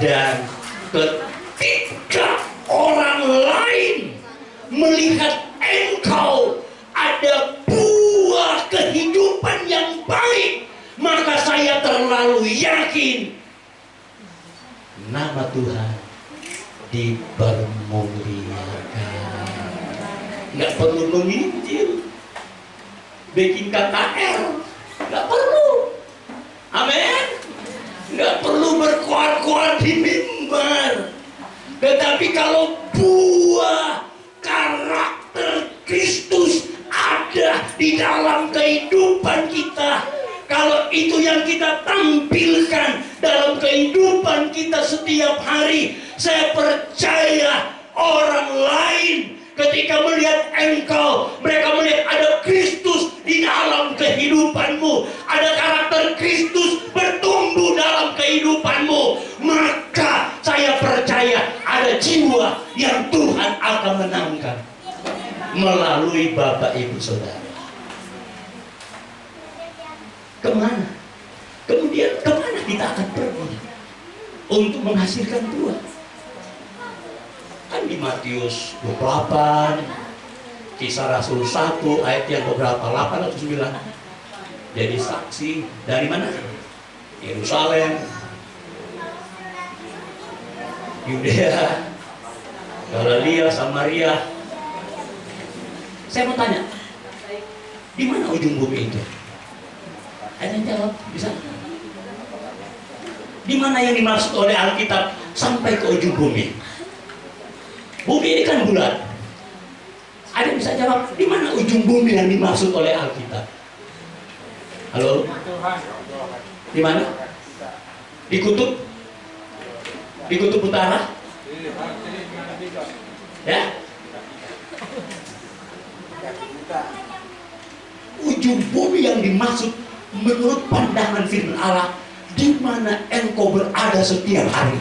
Dan ketika orang lain melihat engkau ada buah kehidupan yang baik, maka saya terlalu yakin nama Tuhan dipermuliakan. Nggak perlu menginjil, bikin KKR, nggak perlu. Amin. Nggak perlu berkuar-kuar di mimbar. Tetapi kalau buah karakter Kristus ada di dalam kehidupan kita, kalau itu yang kita tampilkan dalam kehidupan kita setiap hari, saya percaya orang lain ketika melihat engkau, mereka melihat ada Kristus di dalam kehidupanmu, ada karakter Kristus bertumbuh dalam kehidupanmu, maka saya percaya ada jiwa yang Tuhan akan menangkan melalui Bapak Ibu Saudara. Kemana? Kemudian kemana kita akan pergi untuk menghasilkan buah? Kan di Matius 28, Kisah Rasul 1 ayat yang beberapa, 8 atau 9. jadi saksi dari mana? Yerusalem, Yudea, Galilea, Samaria. Saya mau tanya, di mana ujung bumi itu? Ada yang jawab? Bisa? Di mana yang dimaksud oleh Alkitab sampai ke ujung bumi? Bumi ini kan bulat. Ada yang bisa jawab, di mana ujung bumi yang dimaksud oleh Alkitab? Halo? Di mana? Di kutub? Di kutub utara? Ya? Ujung bumi yang dimaksud menurut pandangan firman Allah, di mana engkau berada setiap hari.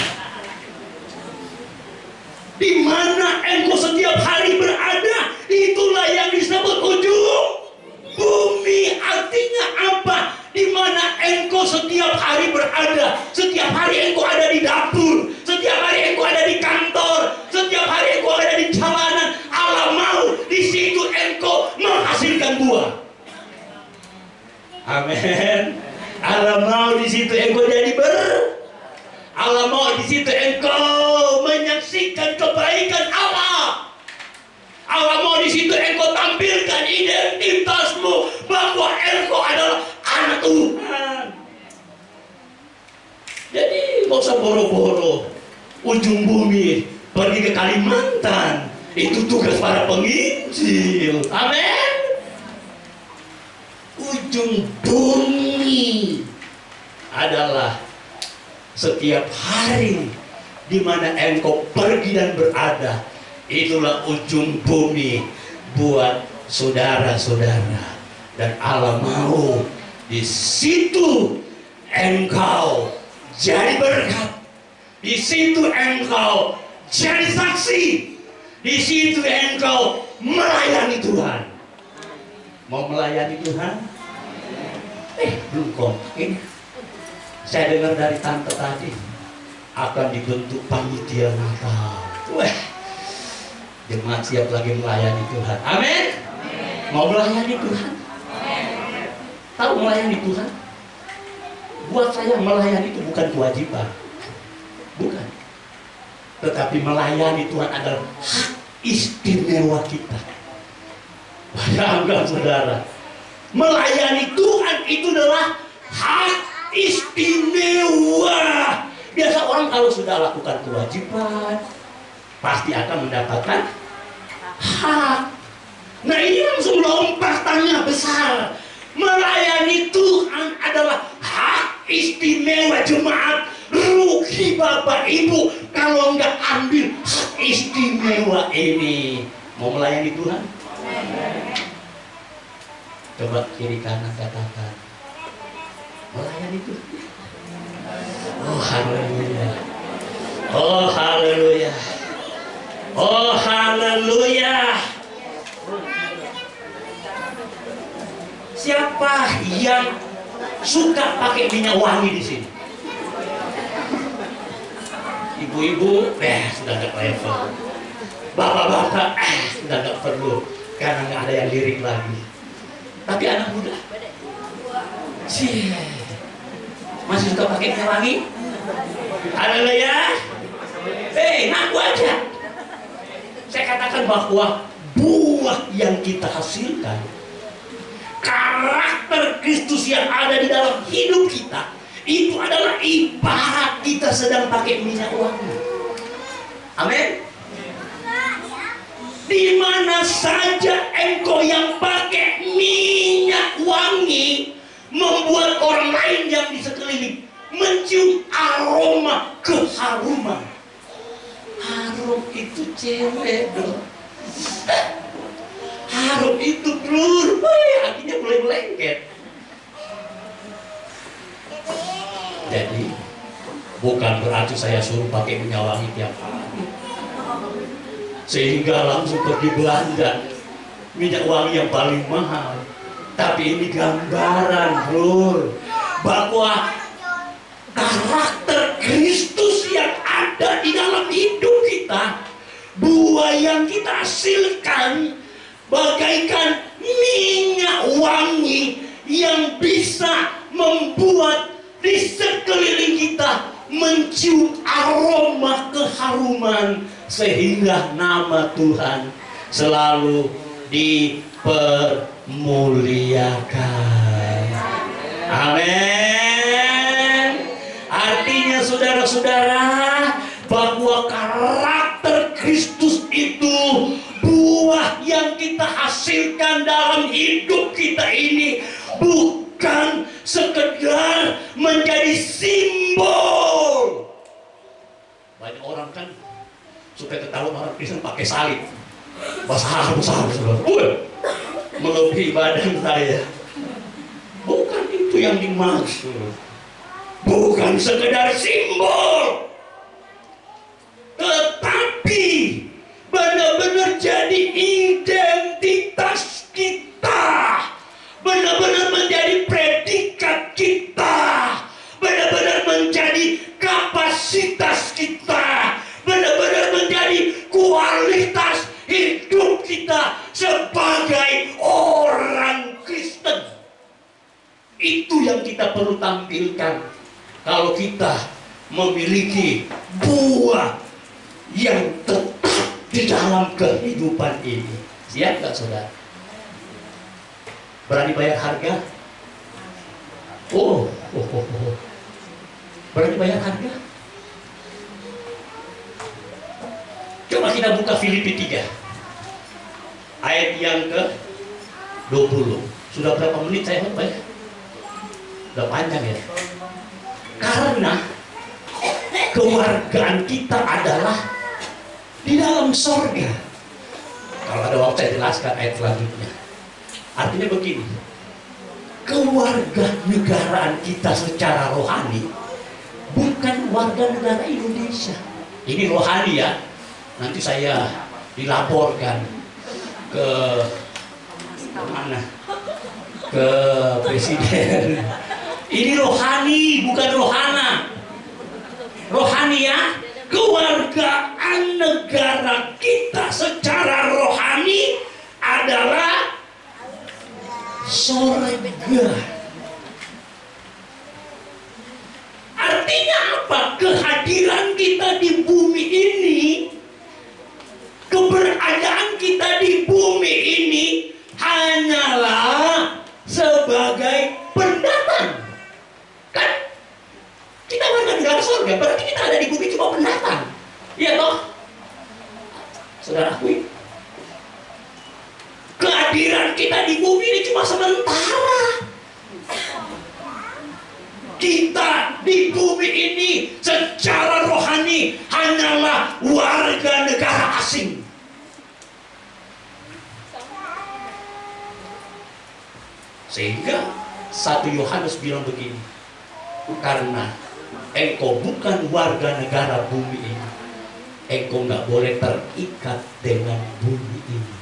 Di mana engkau setiap hari berada, itulah yang disebut ujung bumi. Artinya apa? Di mana engkau setiap hari berada. Setiap hari engkau ada di dapur, setiap hari engkau ada di kantor, setiap hari engkau ada di jalanan. Allah mau di situ engkau menghasilkan buah. Amin. Allah mau di situ engkau jadi Allah mau di situ engkau menyaksikan kebaikan Allah. Allah mau di situ engkau tampilkan identitasmu bahwa engkau adalah anak Tuhan. Jadi nggak usah boro-boro ujung bumi pergi ke Kalimantan. Itu tugas para penginjil. Amin. Ujung bumi adalah setiap hari di mana engkau pergi dan berada. Itulah ujung bumi buat saudara-saudara. Dan Allah mau di situ engkau jadi berkat. Di situ engkau jadi saksi. Di situ engkau melayani Tuhan. Mau melayani Tuhan? Belum kompak ini. Saya dengar dari tante tadi akan dibentuk panitia Natal. Wah, jemaat siap lagi melayani Tuhan. Amin. Mau melayani Tuhan? Tahu melayani Tuhan? Buat saya melayani itu bukan kewajiban, bukan. Tetapi melayani Tuhan adalah hak istimewa kita. Bayangkan saudara, melayani Tuhan itu adalah hak istimewa. Biasa orang kalau sudah lakukan kewajiban pasti akan mendapatkan hak. Nah ini langsung lompatannya besar. Melayani Tuhan adalah hak istimewa jemaat. Rugi Bapak Ibu kalau nggak ambil hak istimewa ini. Mau melayani Tuhan? Coba kiri kanan katakan, melayani Tuhan. Oh haleluya. Oh haleluya. Oh haleluya. Siapa yang suka pakai minyak wangi di sini? Ibu-ibu, sudah nggak level. Bapak-bapak, sudah nggak perlu karena nggak ada yang lirik lagi. Tapi anak muda, masih suka pakai minyak wangi? Haleluya. Ngaku aja. Saya katakan bahwa buah yang kita hasilkan, karakter Kristus yang ada di dalam hidup kita, itu adalah ibarat kita sedang pakai minyak wangi. Amin. Di mana saja engkau yang pakai minyak wangi, membuat orang lain yang di sekeliling mencium aroma keharuman. Harum itu cewek dong. Harum itu blur. Akhirnya mulai melengket. Jadi bukan berarti saya suruh pakai minyak wangi tiap hari sehingga langsung pergi belanja minyak wangi yang paling mahal. Tapi ini gambaran bro, bahwa karakter Kristus yang ada di dalam hidup kita, buah yang kita hasilkan bagaikan minyak wangi yang bisa membuat di sekeliling kita mencium aroma keharuman, sehingga nama Tuhan selalu dipermuliakan. Amin. Artinya saudara-saudara, bahwa karakter Kristus itu buah yang kita hasilkan dalam hidup kita ini bukan sekedar menjadi simbol. Banyak orang kan suka ketahuan orang Kristen pakai salib, besar, melebihi badan saya. Bukan itu yang dimaksud. Bukan sekedar simbol, tetapi benar-benar jadi identitas kita, benar-benar menjadi predikat kita, benar-benar menjadi kapasitas kita, benar-benar menjadi kualitas hidup kita sebagai orang Kristen. Itu yang kita perlu tampilkan kalau kita memiliki buah yang tetap di dalam kehidupan ini. Siap gak saudara? Berani bayar harga? Berani bayar harga? Coba kita buka Filipi 3 ayat yang ke 20. Sudah berapa menit saya baca? Udah panjang ya. Karena kewargaan kita adalah di dalam sorga. Kalau ada waktu saya jelaskan ayat selanjutnya. Artinya begini, kewarga negaraan kita secara rohani bukan warga negara Indonesia. Ini rohani ya. Nanti saya dilaporkan ke mana? Ke presiden. Ini rohani, bukan rohana. Rohani ya, kewargaan negara kita secara rohani adalah sorga. Artinya apa? Kehadiran kita di bumi ini, keberadaan kita di bumi ini hanyalah sebagai pendatang. Kan kita warga negara surga, berarti kita ada di bumi cuma pendatang. Iya toh? Saudara akui, kehadiran kita di bumi ini cuma sementara. Kita di bumi ini secara rohani hanyalah warga negara asing. Sehingga 1 Yohanes bilang begini, karena engkau bukan warga negara bumi ini, engkau nggak boleh terikat dengan bumi ini.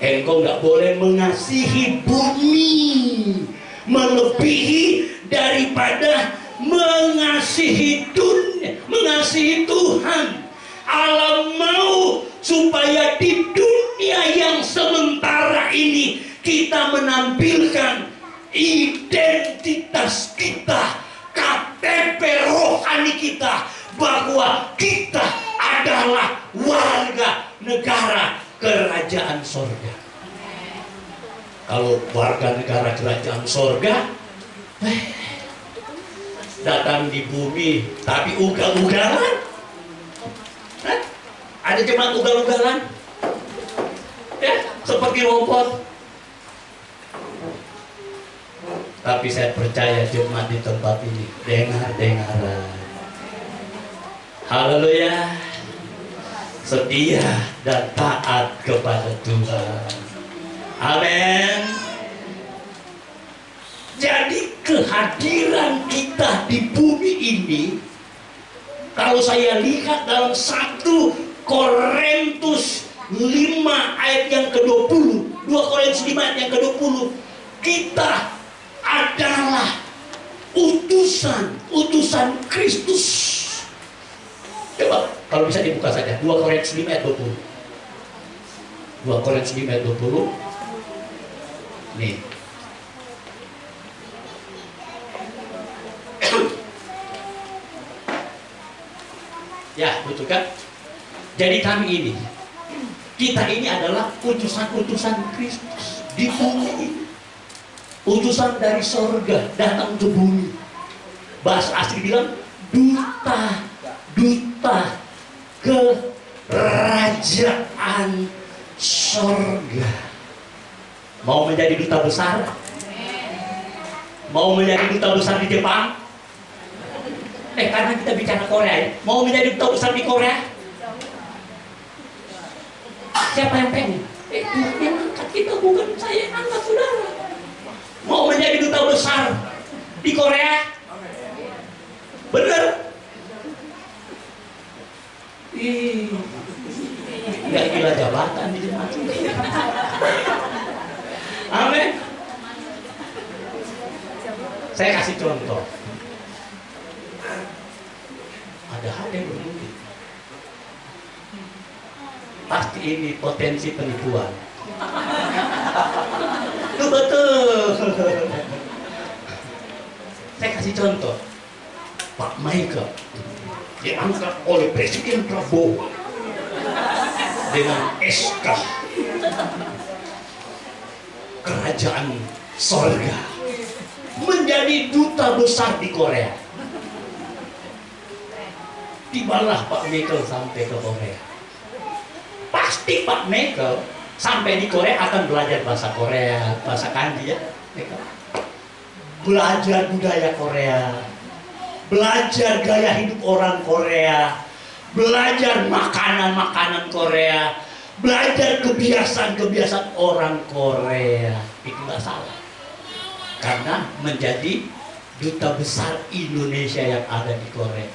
Engkau nggak boleh mengasihi bumi melebihi daripada mengasihi dunia, mengasihi Tuhan. Allah mau supaya di dunia yang sementara ini kita menampilkan identitas kita, KTP rohani kita, bahwa kita adalah warga negara kerajaan sorga. Kalau warga negara kerajaan sorga datang di bumi tapi ugal-ugalan, ada jemaat ugal-ugalan ya, seperti robot. Tapi saya percaya jemaat di tempat ini dengar-dengaran, haleluya, setia dan taat kepada Tuhan. Amin. Jadi kehadiran kita di bumi ini, kalau saya lihat dalam 1 Korintus 5 ayat yang ke-20, 2 Korintus 5 ayat yang ke-20, kita adalah utusan Kristus. Coba kalau bisa dibuka saja 2 Korintus 5 ayat 20. 2 Korintus 5 ayat 20. Nih. Ya, betul kan? Jadi kami ini, kita ini adalah utusan-utusan Kristus di bumi ini. Utusan dari sorga datang ke bumi. Bahasa asli bilang duta kerajaan sorga. Mau menjadi duta besar? Mau menjadi duta besar di Jepang? Karena kita bicara Korea ya. Mau menjadi duta besar di Korea? Siapa yang pengen? Tuhan yang angkat kita, bukan saya yang angkat saudara. Mau menjadi duta besar di Korea? Bener? Gak gila jabatan di jemaat. Amin. Saya kasih contoh. Ada hal yang bermungkin. Pasti ini potensi penipuan. Itu betul. Saya kasih contoh. Pak Michael diangkat oleh Presiden Prabowo dengan SK Kerajaan Sorga menjadi duta besar di Korea. Tibalah Pak Michael sampai ke Korea. Pasti Pak Michael sampai di Korea akan belajar bahasa Korea, bahasa kanji ya. Belajar budaya Korea, belajar gaya hidup orang Korea, belajar makanan-makanan Korea, belajar kebiasaan-kebiasaan orang Korea. Itu nggak salah, karena menjadi duta besar Indonesia yang ada di Korea.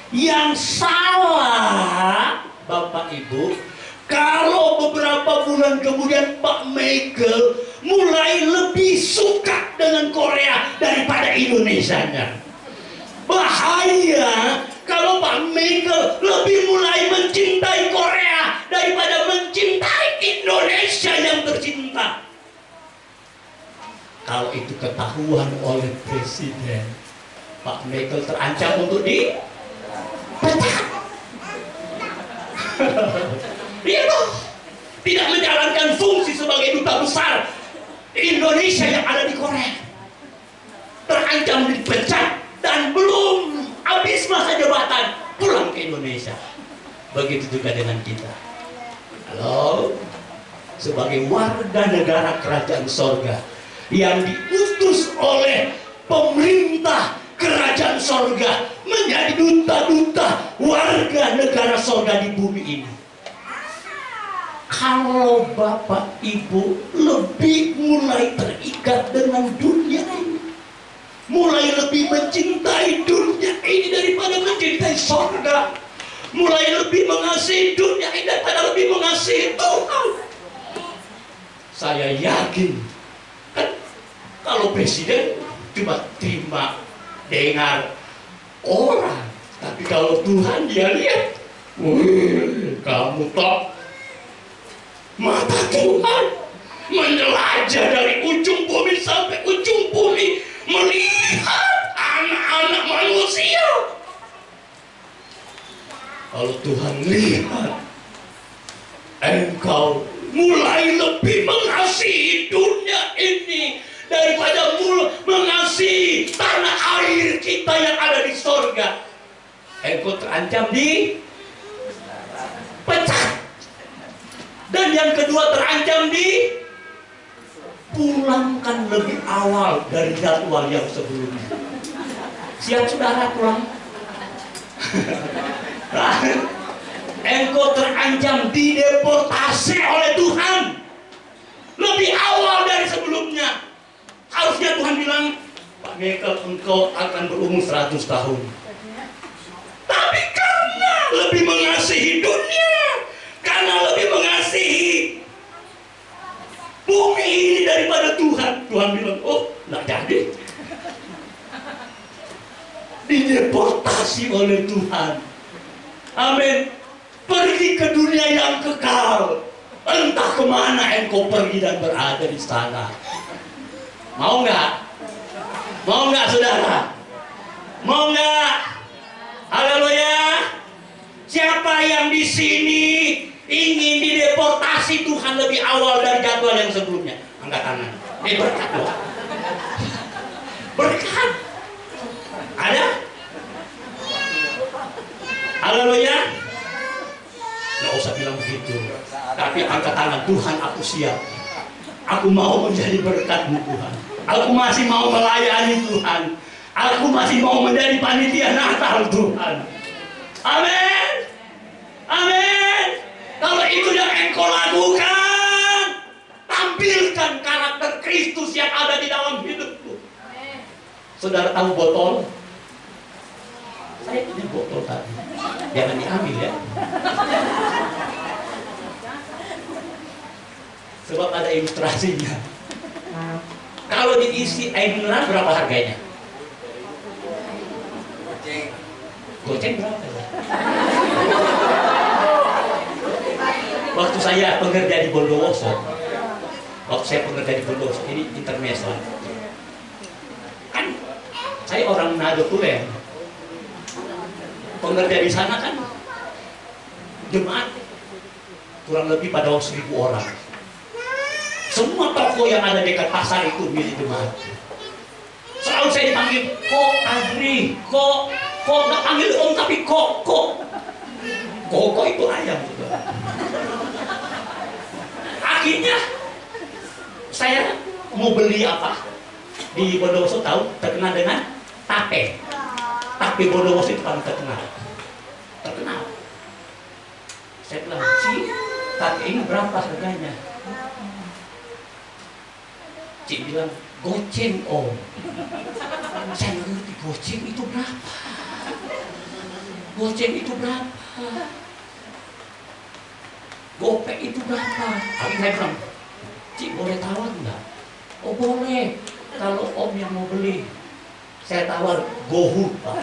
Yang salah, Bapak Ibu, kalau beberapa bulan kemudian Pak Michael mulai lebih suka dengan Korea daripada Indonesianya. Bahaya kalau Pak Michael lebih mulai mencintai Korea daripada mencintai Indonesia yang tercinta. Kalau itu ketahuan oleh Presiden, Pak Michael terancam untuk dipecat. Dia loh tidak menjalankan fungsi sebagai duta besar Indonesia yang ada di Korea. Terancam dipecat dan belum habis masa jabatan pulang ke Indonesia. Begitu juga dengan kita. Halo, sebagai warga negara kerajaan sorga yang diutus oleh pemerintah kerajaan sorga menjadi duta-duta warga negara sorga di bumi ini. Kalau Bapak Ibu lebih mulai terikat dengan dunia ini, mulai lebih mencintai dunia ini daripada mencintai sorga, mulai lebih mengasihi dunia ini daripada lebih mengasihi Tuhan, saya yakin kan kalau Presiden cuma terima dengar orang, tapi kalau Tuhan dia lihat, wih, kamu top mata Tuhan menjelajah dari ujung bumi sampai ujung bumi, melihat anak-anak manusia. Kalau Tuhan lihat engkau mulai lebih mengasihi dunia ini daripada mengasihi tanah air kita yang ada di sorga, engkau terancam dipecat. Dan yang kedua terancam dipulangkan lebih awal dari jadwal yang sebelumnya. Siap saudara pulang? Engkau terancam dideportasi oleh Tuhan lebih awal dari sebelumnya. Harusnya Tuhan bilang, Pak Michael, engkau akan berumur 100 tahun. Tapi karena lebih mengasihi dunia, karena lebih mengasihi bumi ini daripada Tuhan, Tuhan bilang, oh, nggak jadi. Dideportasi oleh Tuhan. Amin. Pergi ke dunia yang kekal. Entah kemana engkau pergi dan berada di sana. Mau nggak? Mau nggak saudara? Mau nggak? Haleluya. Siapa yang di sini ingin dideportasi Tuhan lebih awal dari jadwal yang sebelumnya? Angkat tangan. Berkat loh. Berkat. Ada? Haleluya. Nggak usah bilang begitu. Tapi angkat tangan, Tuhan aku siap. Aku mau menjadi berkat-Mu Tuhan. Aku masih mau melayani Tuhan. Aku masih mau menjadi panitia Natal Tuhan. Amin. Amin. Kalau itu yang engkau lakukan, tampilkan karakter Kristus yang ada di dalam hidupmu. Saudara tahu botol? Saya punya botol tadi. Jangan diambil ya. Sebab ada ilustrasinya. Kalau diisi air mineral berapa harganya? Goceng berapa ya? Waktu saya pekerja di Bondowoso, ini intermezzo. Kan saya orang Manado Tulen. Pekerja di sana kan jemaat kurang lebih pada 1.000 orang. Semua toko yang ada dekat pasar itu milik jemaat. Selalu saya dipanggil kok Adri, kok nggak panggil om tapi kok itu ayam juga. Akhirnya saya mau beli apa di Bondowoso, tahu terkenal dengan tape. Tape Bondowoso itu paling terkenal. Saya bilang, tape ini berapa harganya? Cik bilang, goceng om. Saya ngerti goceng itu berapa? Goceng itu berapa? Gopek itu berapa? Tapi saya bilang, Cik boleh tawar enggak? Oh boleh. Kalau om yang mau beli, saya tawar GoHub Pak.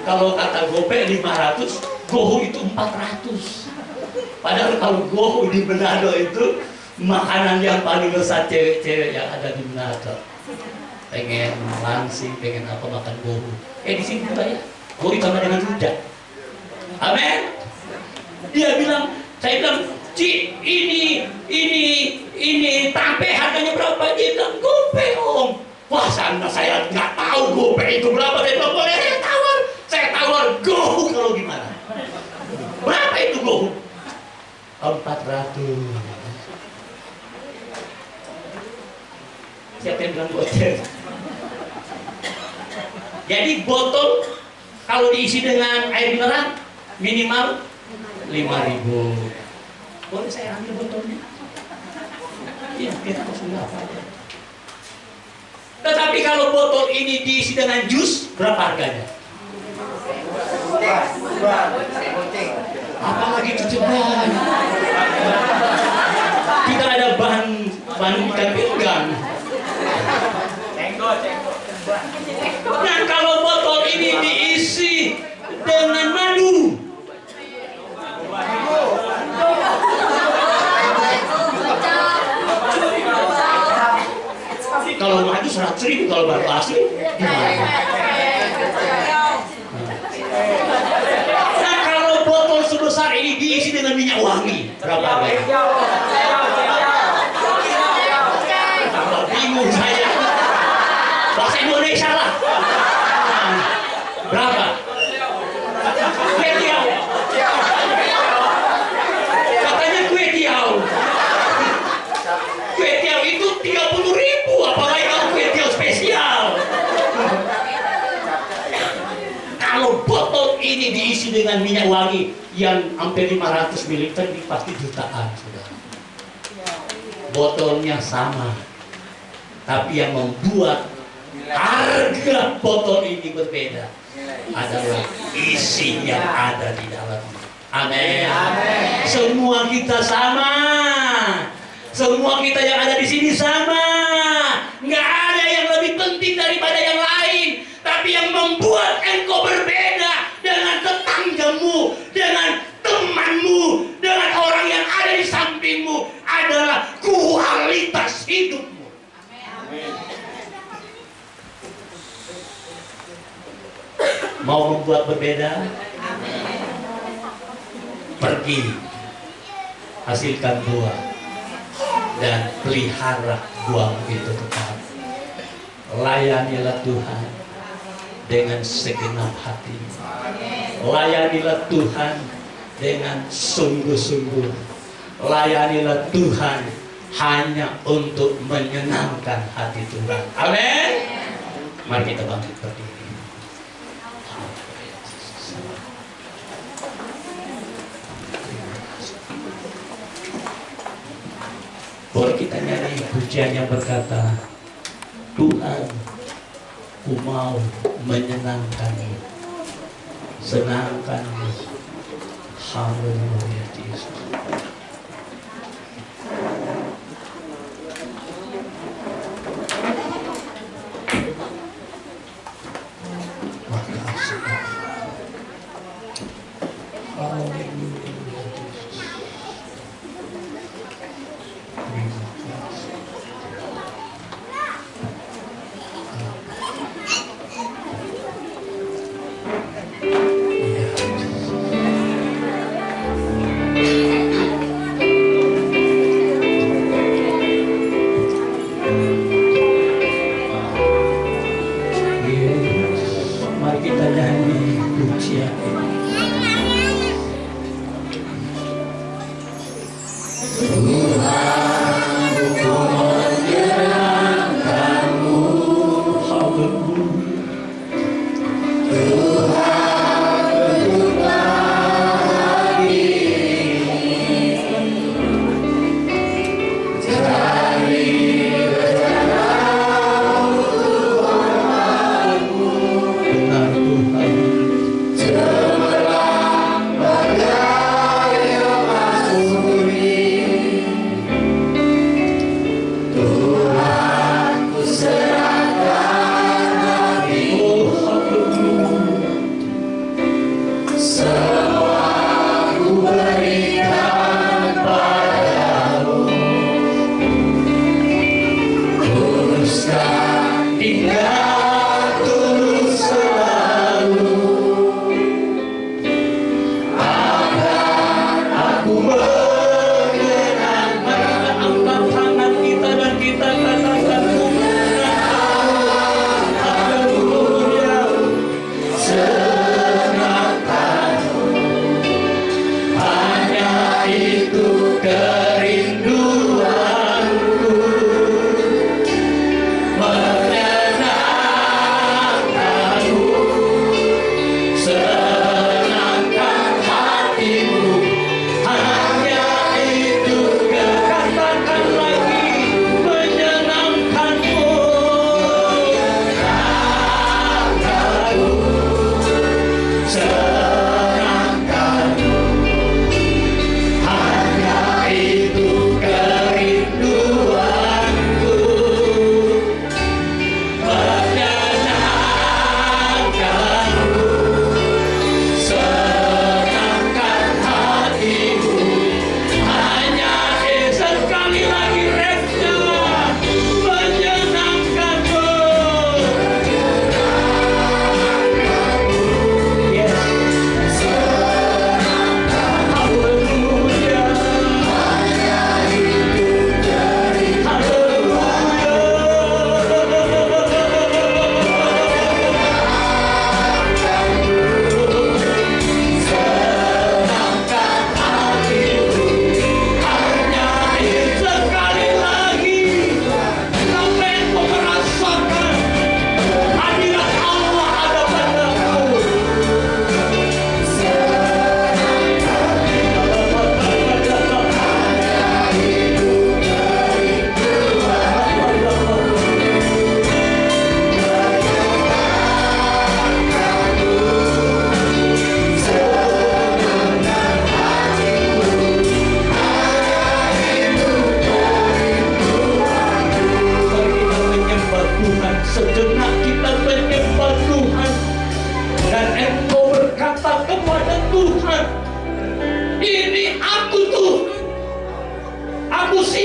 Kalau kata gopek 500, GoHub itu 400. Padahal kalau GoHub di Manado itu makanan yang paling besar cewek-cewek yang ada di Manado. Pengen langsing, pengen apa makan GoHub. Di sini juga ya. GoHub sama dengan rujak. Amin. Dia bilang, saya bilang, Cik, ini tape harganya berapa? Dia bilang, gope om. Wah, saya nggak tahu gope itu berapa. Dia bilang, boleh saya tawar GoHub kalau gimana. Berapa itu GoHub? 400. Siapa yang bilang goceng? Jadi botol kalau diisi dengan air mineral minimal 5.000. Boleh saya ambil botolnya? Iya, kita kosong apa aja. Tetapi kalau botol ini diisi dengan jus, berapa harganya? Apalagi ceban. Kita ada bahan ikan pinggang. Nah, kalau botol ini diisi dengan madu, kalau madu 100.000, kalau baru asli gimana? Nah, kalau botol sebesar ini diisi dengan minyak wangi, berapa harganya? Tambah bingung saya. Bahasa Indonesia lah. Berapa? Kue tiaw. Katanya kue tiaw. Kue tiaw itu 30.000, apalagi kalau kue tiaw spesial. Kalau botol ini diisi dengan minyak wangi yang hampir 500 ml, ini pasti jutaan, saudara. Botolnya sama, tapi yang membuat harga botol ini berbeda adalah isi yang ada di dalamnya. Amin. Semua kita sama. Semua kita yang ada di sini sama. Nggak ada yang lebih penting daripada yang lain. Tapi yang membuat engkau berbeda dengan tetanggamu, dengan temanmu, dengan orang yang ada di sampingmu adalah kualitas hidupmu. Amin. Mau membuat berbeda? Pergi, hasilkan buah, dan pelihara buah itu tetap. Layanilah Tuhan dengan segenap hati. Layanilah Tuhan dengan sungguh-sungguh. Layanilah Tuhan hanya untuk menyenangkan hati Tuhan. Amin. Mari kita bangkit berdiri. Boleh kita nyanyi pujian yang berkata, Tuhan, ku mau menyenangkanmu, senangkanmu. Haleluya Yesus. Makasih. Haleluya. Mari kita nyanyi pujian.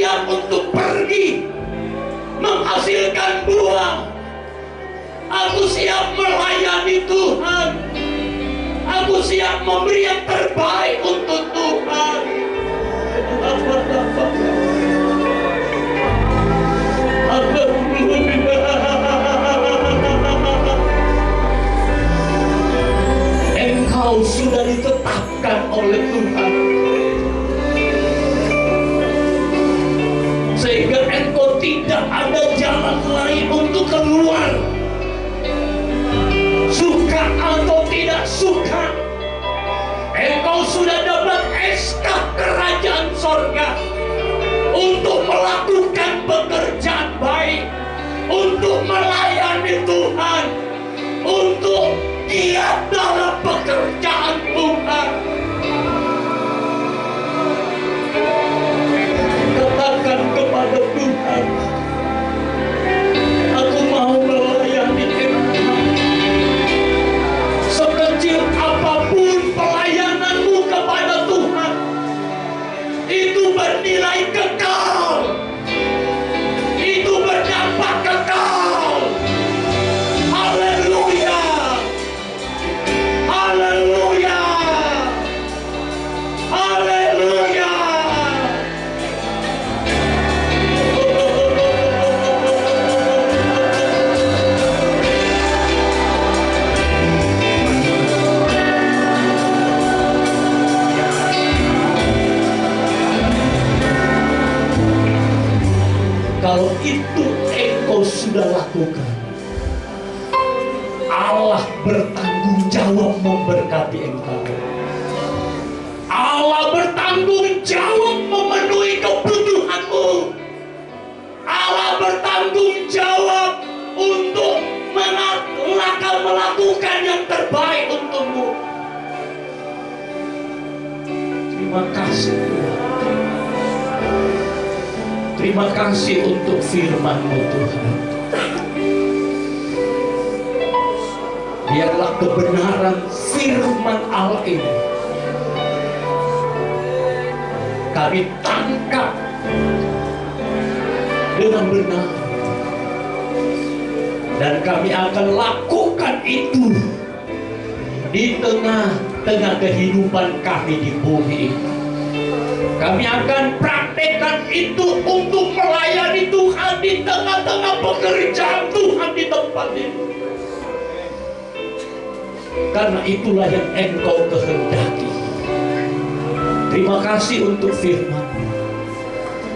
siap untuk pergi menghasilkan buah. Aku siap melayani Tuhan. Aku siap memberi yang terbaik untuk Tuhan. Engkau sudah ditetapkan oleh Tuhan, sehingga engkau tidak ada jalan lain untuk keluar. Suka atau tidak suka, engkau sudah dapat SK kerajaan sorga untuk melakukan pekerjaan baik, untuk melayani Tuhan, untuk giat dalam pekerjaan Tuhan. Katakan kepada Tuhan, aku mau melayani Engkau. Sekecil apapun pelayananmu kepada Tuhan, itu bernilai kekal, itu berdampak kekal. Haleluya, haleluya, haleluya. Kalau itu engkau sudah lakukan, Allah bertanggung jawab memberkati engkau. Allah bertanggung jawab memenuhi kebutuhanmu. Allah bertanggung jawab untuk melakukan yang terbaik untukmu. Terima kasih Tuhan. Terima kasih untuk firman-Mu Tuhan. Biarlah kebenaran firman Allah ini kami tangkap dengan benar, dan kami akan lakukan itu di tengah-tengah kehidupan kami di bumi ini. Kami akan praktekkan itu untuk melayani Tuhan di tengah-tengah pekerjaan Tuhan di tempat ini. Karena itulah yang Engkau kehendaki. Terima kasih untuk firman.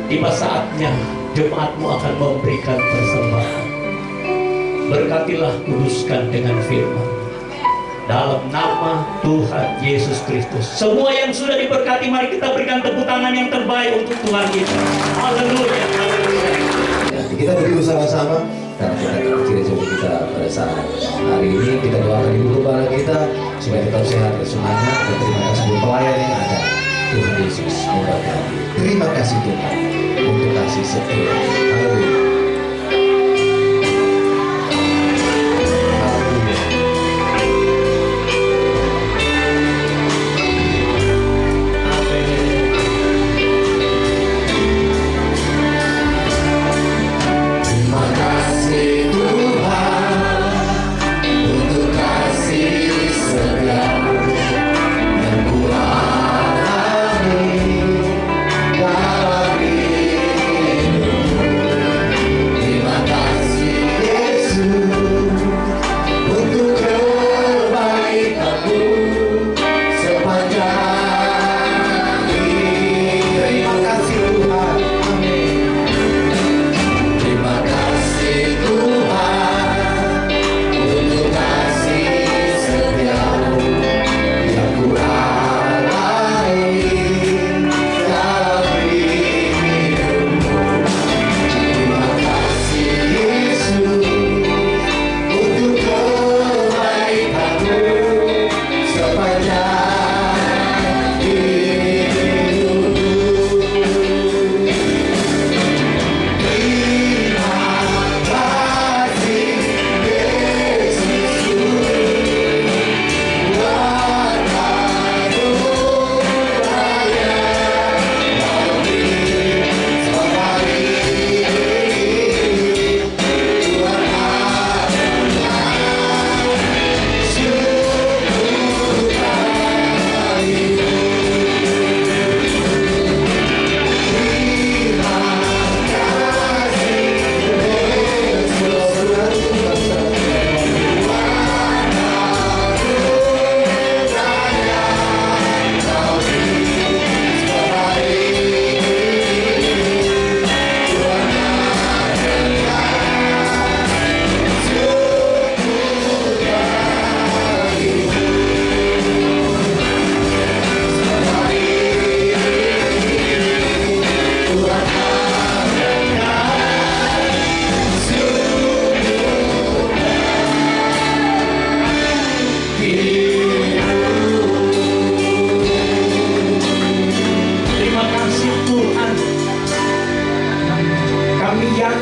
Tiba saatnya jemaat-Mu akan memberikan persembahan. Berkatilah, kuduskan dengan firman. Dalam nama Tuhan Yesus Kristus. Semua yang sudah diberkati, mari kita berikan tepuk tangan yang terbaik untuk Tuhan kita. Haleluya, haleluya. Kita berdiri bersama-sama karena kita akhiri sebelum kita pada saat hari ini. Kita doakan ibu kepala kita supaya tetap sehat dan semangat, dan terima kasih untuk pelayan yang ada. Tuhan Yesus memberkati. Terima kasih Tuhan untuk kasih setia. Haleluya. Dalam hidup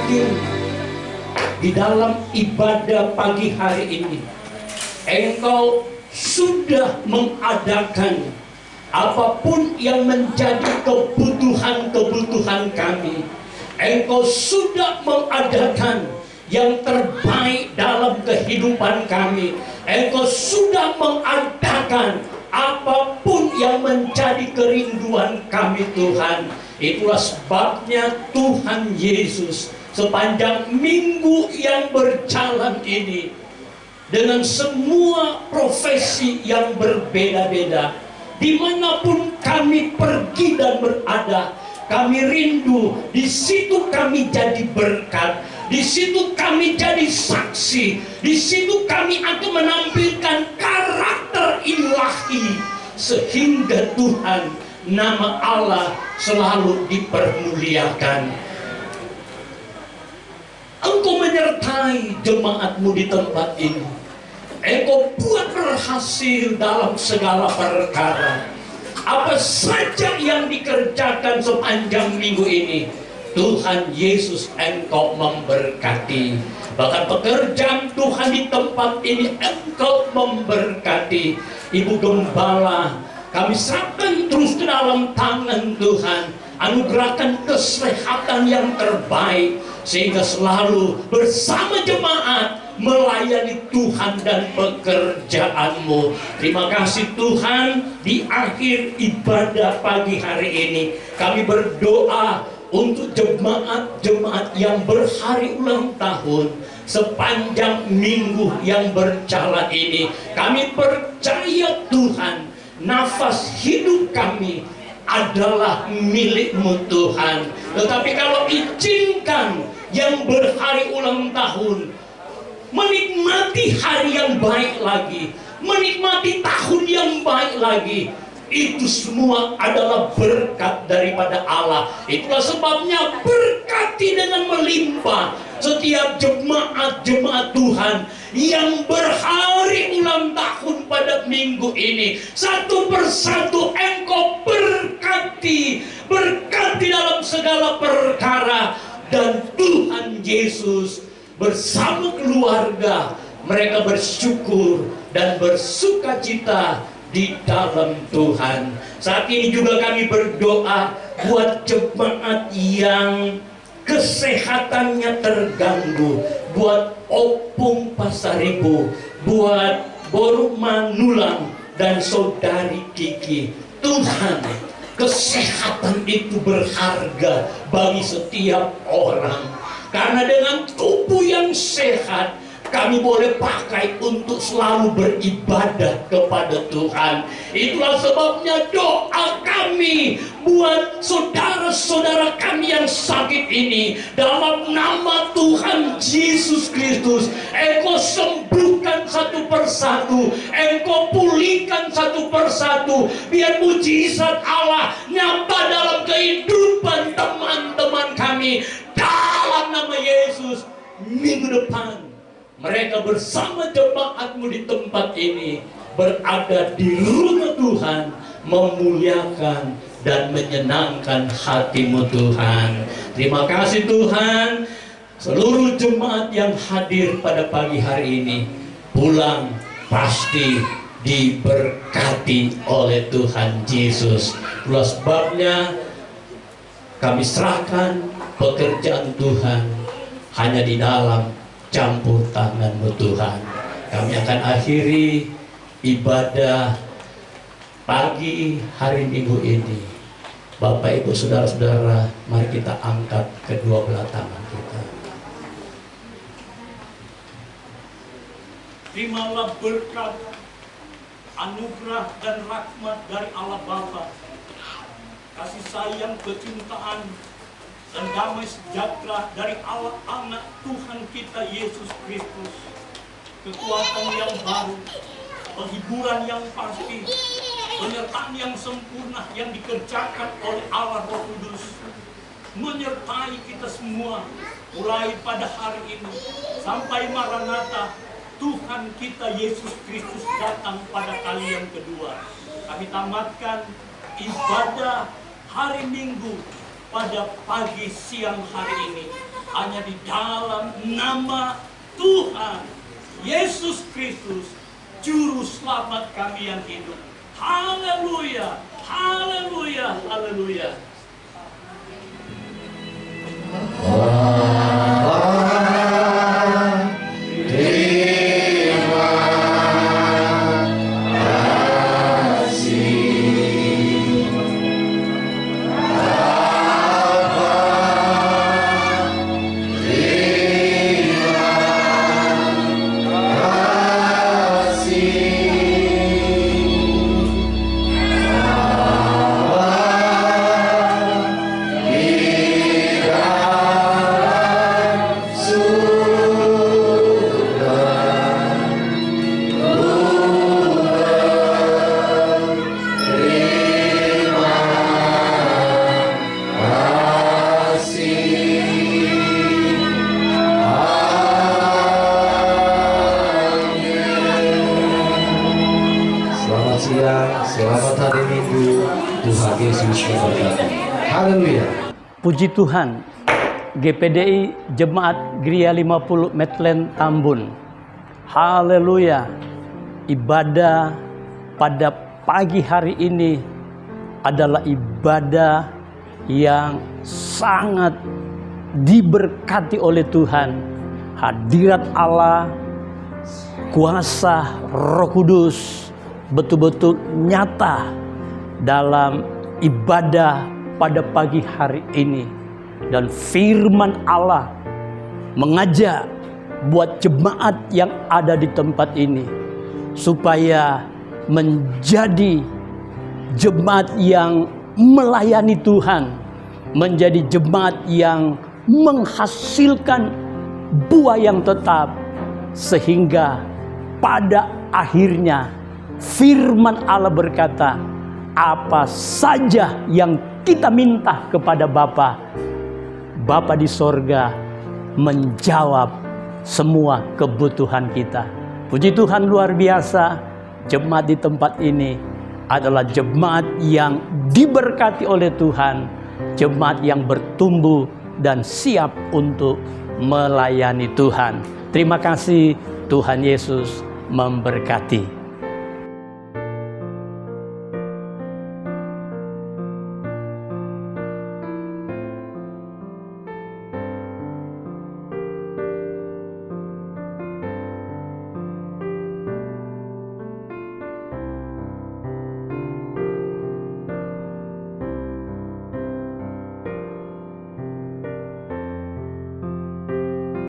yakin di dalam ibadah pagi hari ini Engkau sudah mengadakan apapun yang menjadi kebutuhan-kebutuhan kami. Engkau sudah mengadakan yang terbaik dalam kehidupan kami. Engkau sudah mengadakan apapun yang menjadi kerinduan kami, Tuhan. Itulah sebabnya Tuhan Yesus sepanjang minggu yang berjalan ini, dengan semua profesi yang berbeda-beda, dimanapun kami pergi dan berada, kami rindu, di situ kami jadi berkat, di situ kami jadi saksi, di situ kami akan menampilkan karakter ilahi, sehingga Tuhan, nama Allah selalu dipermuliakan. Engkau menyertai jemaatmu di tempat ini. Engkau buat berhasil dalam segala perkara. Apa saja yang dikerjakan sepanjang minggu ini, Tuhan Yesus Engkau memberkati. Bahkan pekerjaan Tuhan di tempat ini Engkau memberkati. Ibu Gembala, kami serahkan terus ke dalam tangan Tuhan. Anugerahkan kesehatan yang terbaik, sehingga selalu bersama jemaat melayani Tuhan dan pekerjaan-Mu. Terima kasih Tuhan, di akhir ibadah pagi hari ini kami berdoa untuk jemaat-jemaat yang berhari ulang tahun sepanjang minggu yang berjalan ini. Kami percaya Tuhan, nafas hidup kami adalah milik-Mu Tuhan. Tetapi kalau izinkan yang berhari ulang tahun menikmati hari yang baik lagi, menikmati tahun yang baik lagi, itu semua adalah berkat daripada Allah. Itulah sebabnya berkati dengan melimpah setiap jemaat-jemaat Tuhan yang berhari ulang tahun pada minggu ini. Satu persatu Engkau berkati dalam segala perkara. Dan Tuhan Yesus bersama keluarga mereka bersyukur dan bersukacita di dalam Tuhan. Saat ini juga kami berdoa buat jemaat yang kesehatannya terganggu, buat Opung Pasaribu, buat Boru Manulang dan Saudari Kiki. Tuhan, kesehatan itu berharga bagi setiap orang, karena dengan tubuh yang sehat kami boleh pakai untuk selalu beribadah kepada Tuhan. Itulah sebabnya doa kami buat saudara-saudara kami yang sakit ini, dalam nama Tuhan Yesus Kristus, Engkau sembuhkan satu persatu, Engkau pulihkan satu persatu. Biar mujizat Allah nyata dalam kehidupan teman-teman kami. Dalam nama Yesus, minggu depan mereka bersama jemaat-Mu di tempat ini berada di rumah Tuhan, memuliakan dan menyenangkan hati-Mu Tuhan. Terima kasih Tuhan. Seluruh jemaat yang hadir pada pagi hari ini pulang pasti diberkati oleh Tuhan Yesus. Itulah sebabnya kami serahkan pekerjaan Tuhan hanya di dalam campur tangan-Mu Tuhan. Kami akan akhiri ibadah pagi hari Minggu ini. Bapak Ibu Saudara-saudara, mari kita angkat kedua belah tangan kita. Terimalah berkat, anugerah dan rahmat dari Allah Bapa, kasih sayang, kecintaan dan damai sejahtera dari Allah Anak Tuhan kita Yesus Kristus, kekuatan yang baru, penghiburan yang pasti, penyertaan yang sempurna yang dikerjakan oleh Allah Roh Kudus menyertai kita semua mulai pada hari ini sampai Maranatha, Tuhan kita Yesus Kristus datang pada kali yang kedua. Kami tamatkan ibadah hari Minggu pada pagi siang hari ini hanya di dalam nama Tuhan Yesus Kristus, Juru Selamat kami yang hidup. Haleluya, haleluya, haleluya. Selamat hari Minggu. Tuhan Yesus memberkati. Haleluya. Puji Tuhan, GPDI Jemaat Gereja 50 Medland Tambun. Haleluya. Ibadah pada pagi hari ini adalah ibadah yang sangat diberkati oleh Tuhan. Hadirat Allah, kuasa Roh Kudus betul-betul nyata dalam ibadah pada pagi hari ini. Dan firman Allah mengajak buat jemaat yang ada di tempat ini supaya menjadi jemaat yang melayani Tuhan, menjadi jemaat yang menghasilkan buah yang tetap, sehingga pada akhirnya firman Allah berkata, apa saja yang kita minta kepada Bapa, Bapa di sorga menjawab semua kebutuhan kita. Puji Tuhan, luar biasa. Jemaat di tempat ini adalah jemaat yang diberkati oleh Tuhan, jemaat yang bertumbuh dan siap untuk melayani Tuhan. Terima kasih, Tuhan Yesus memberkati.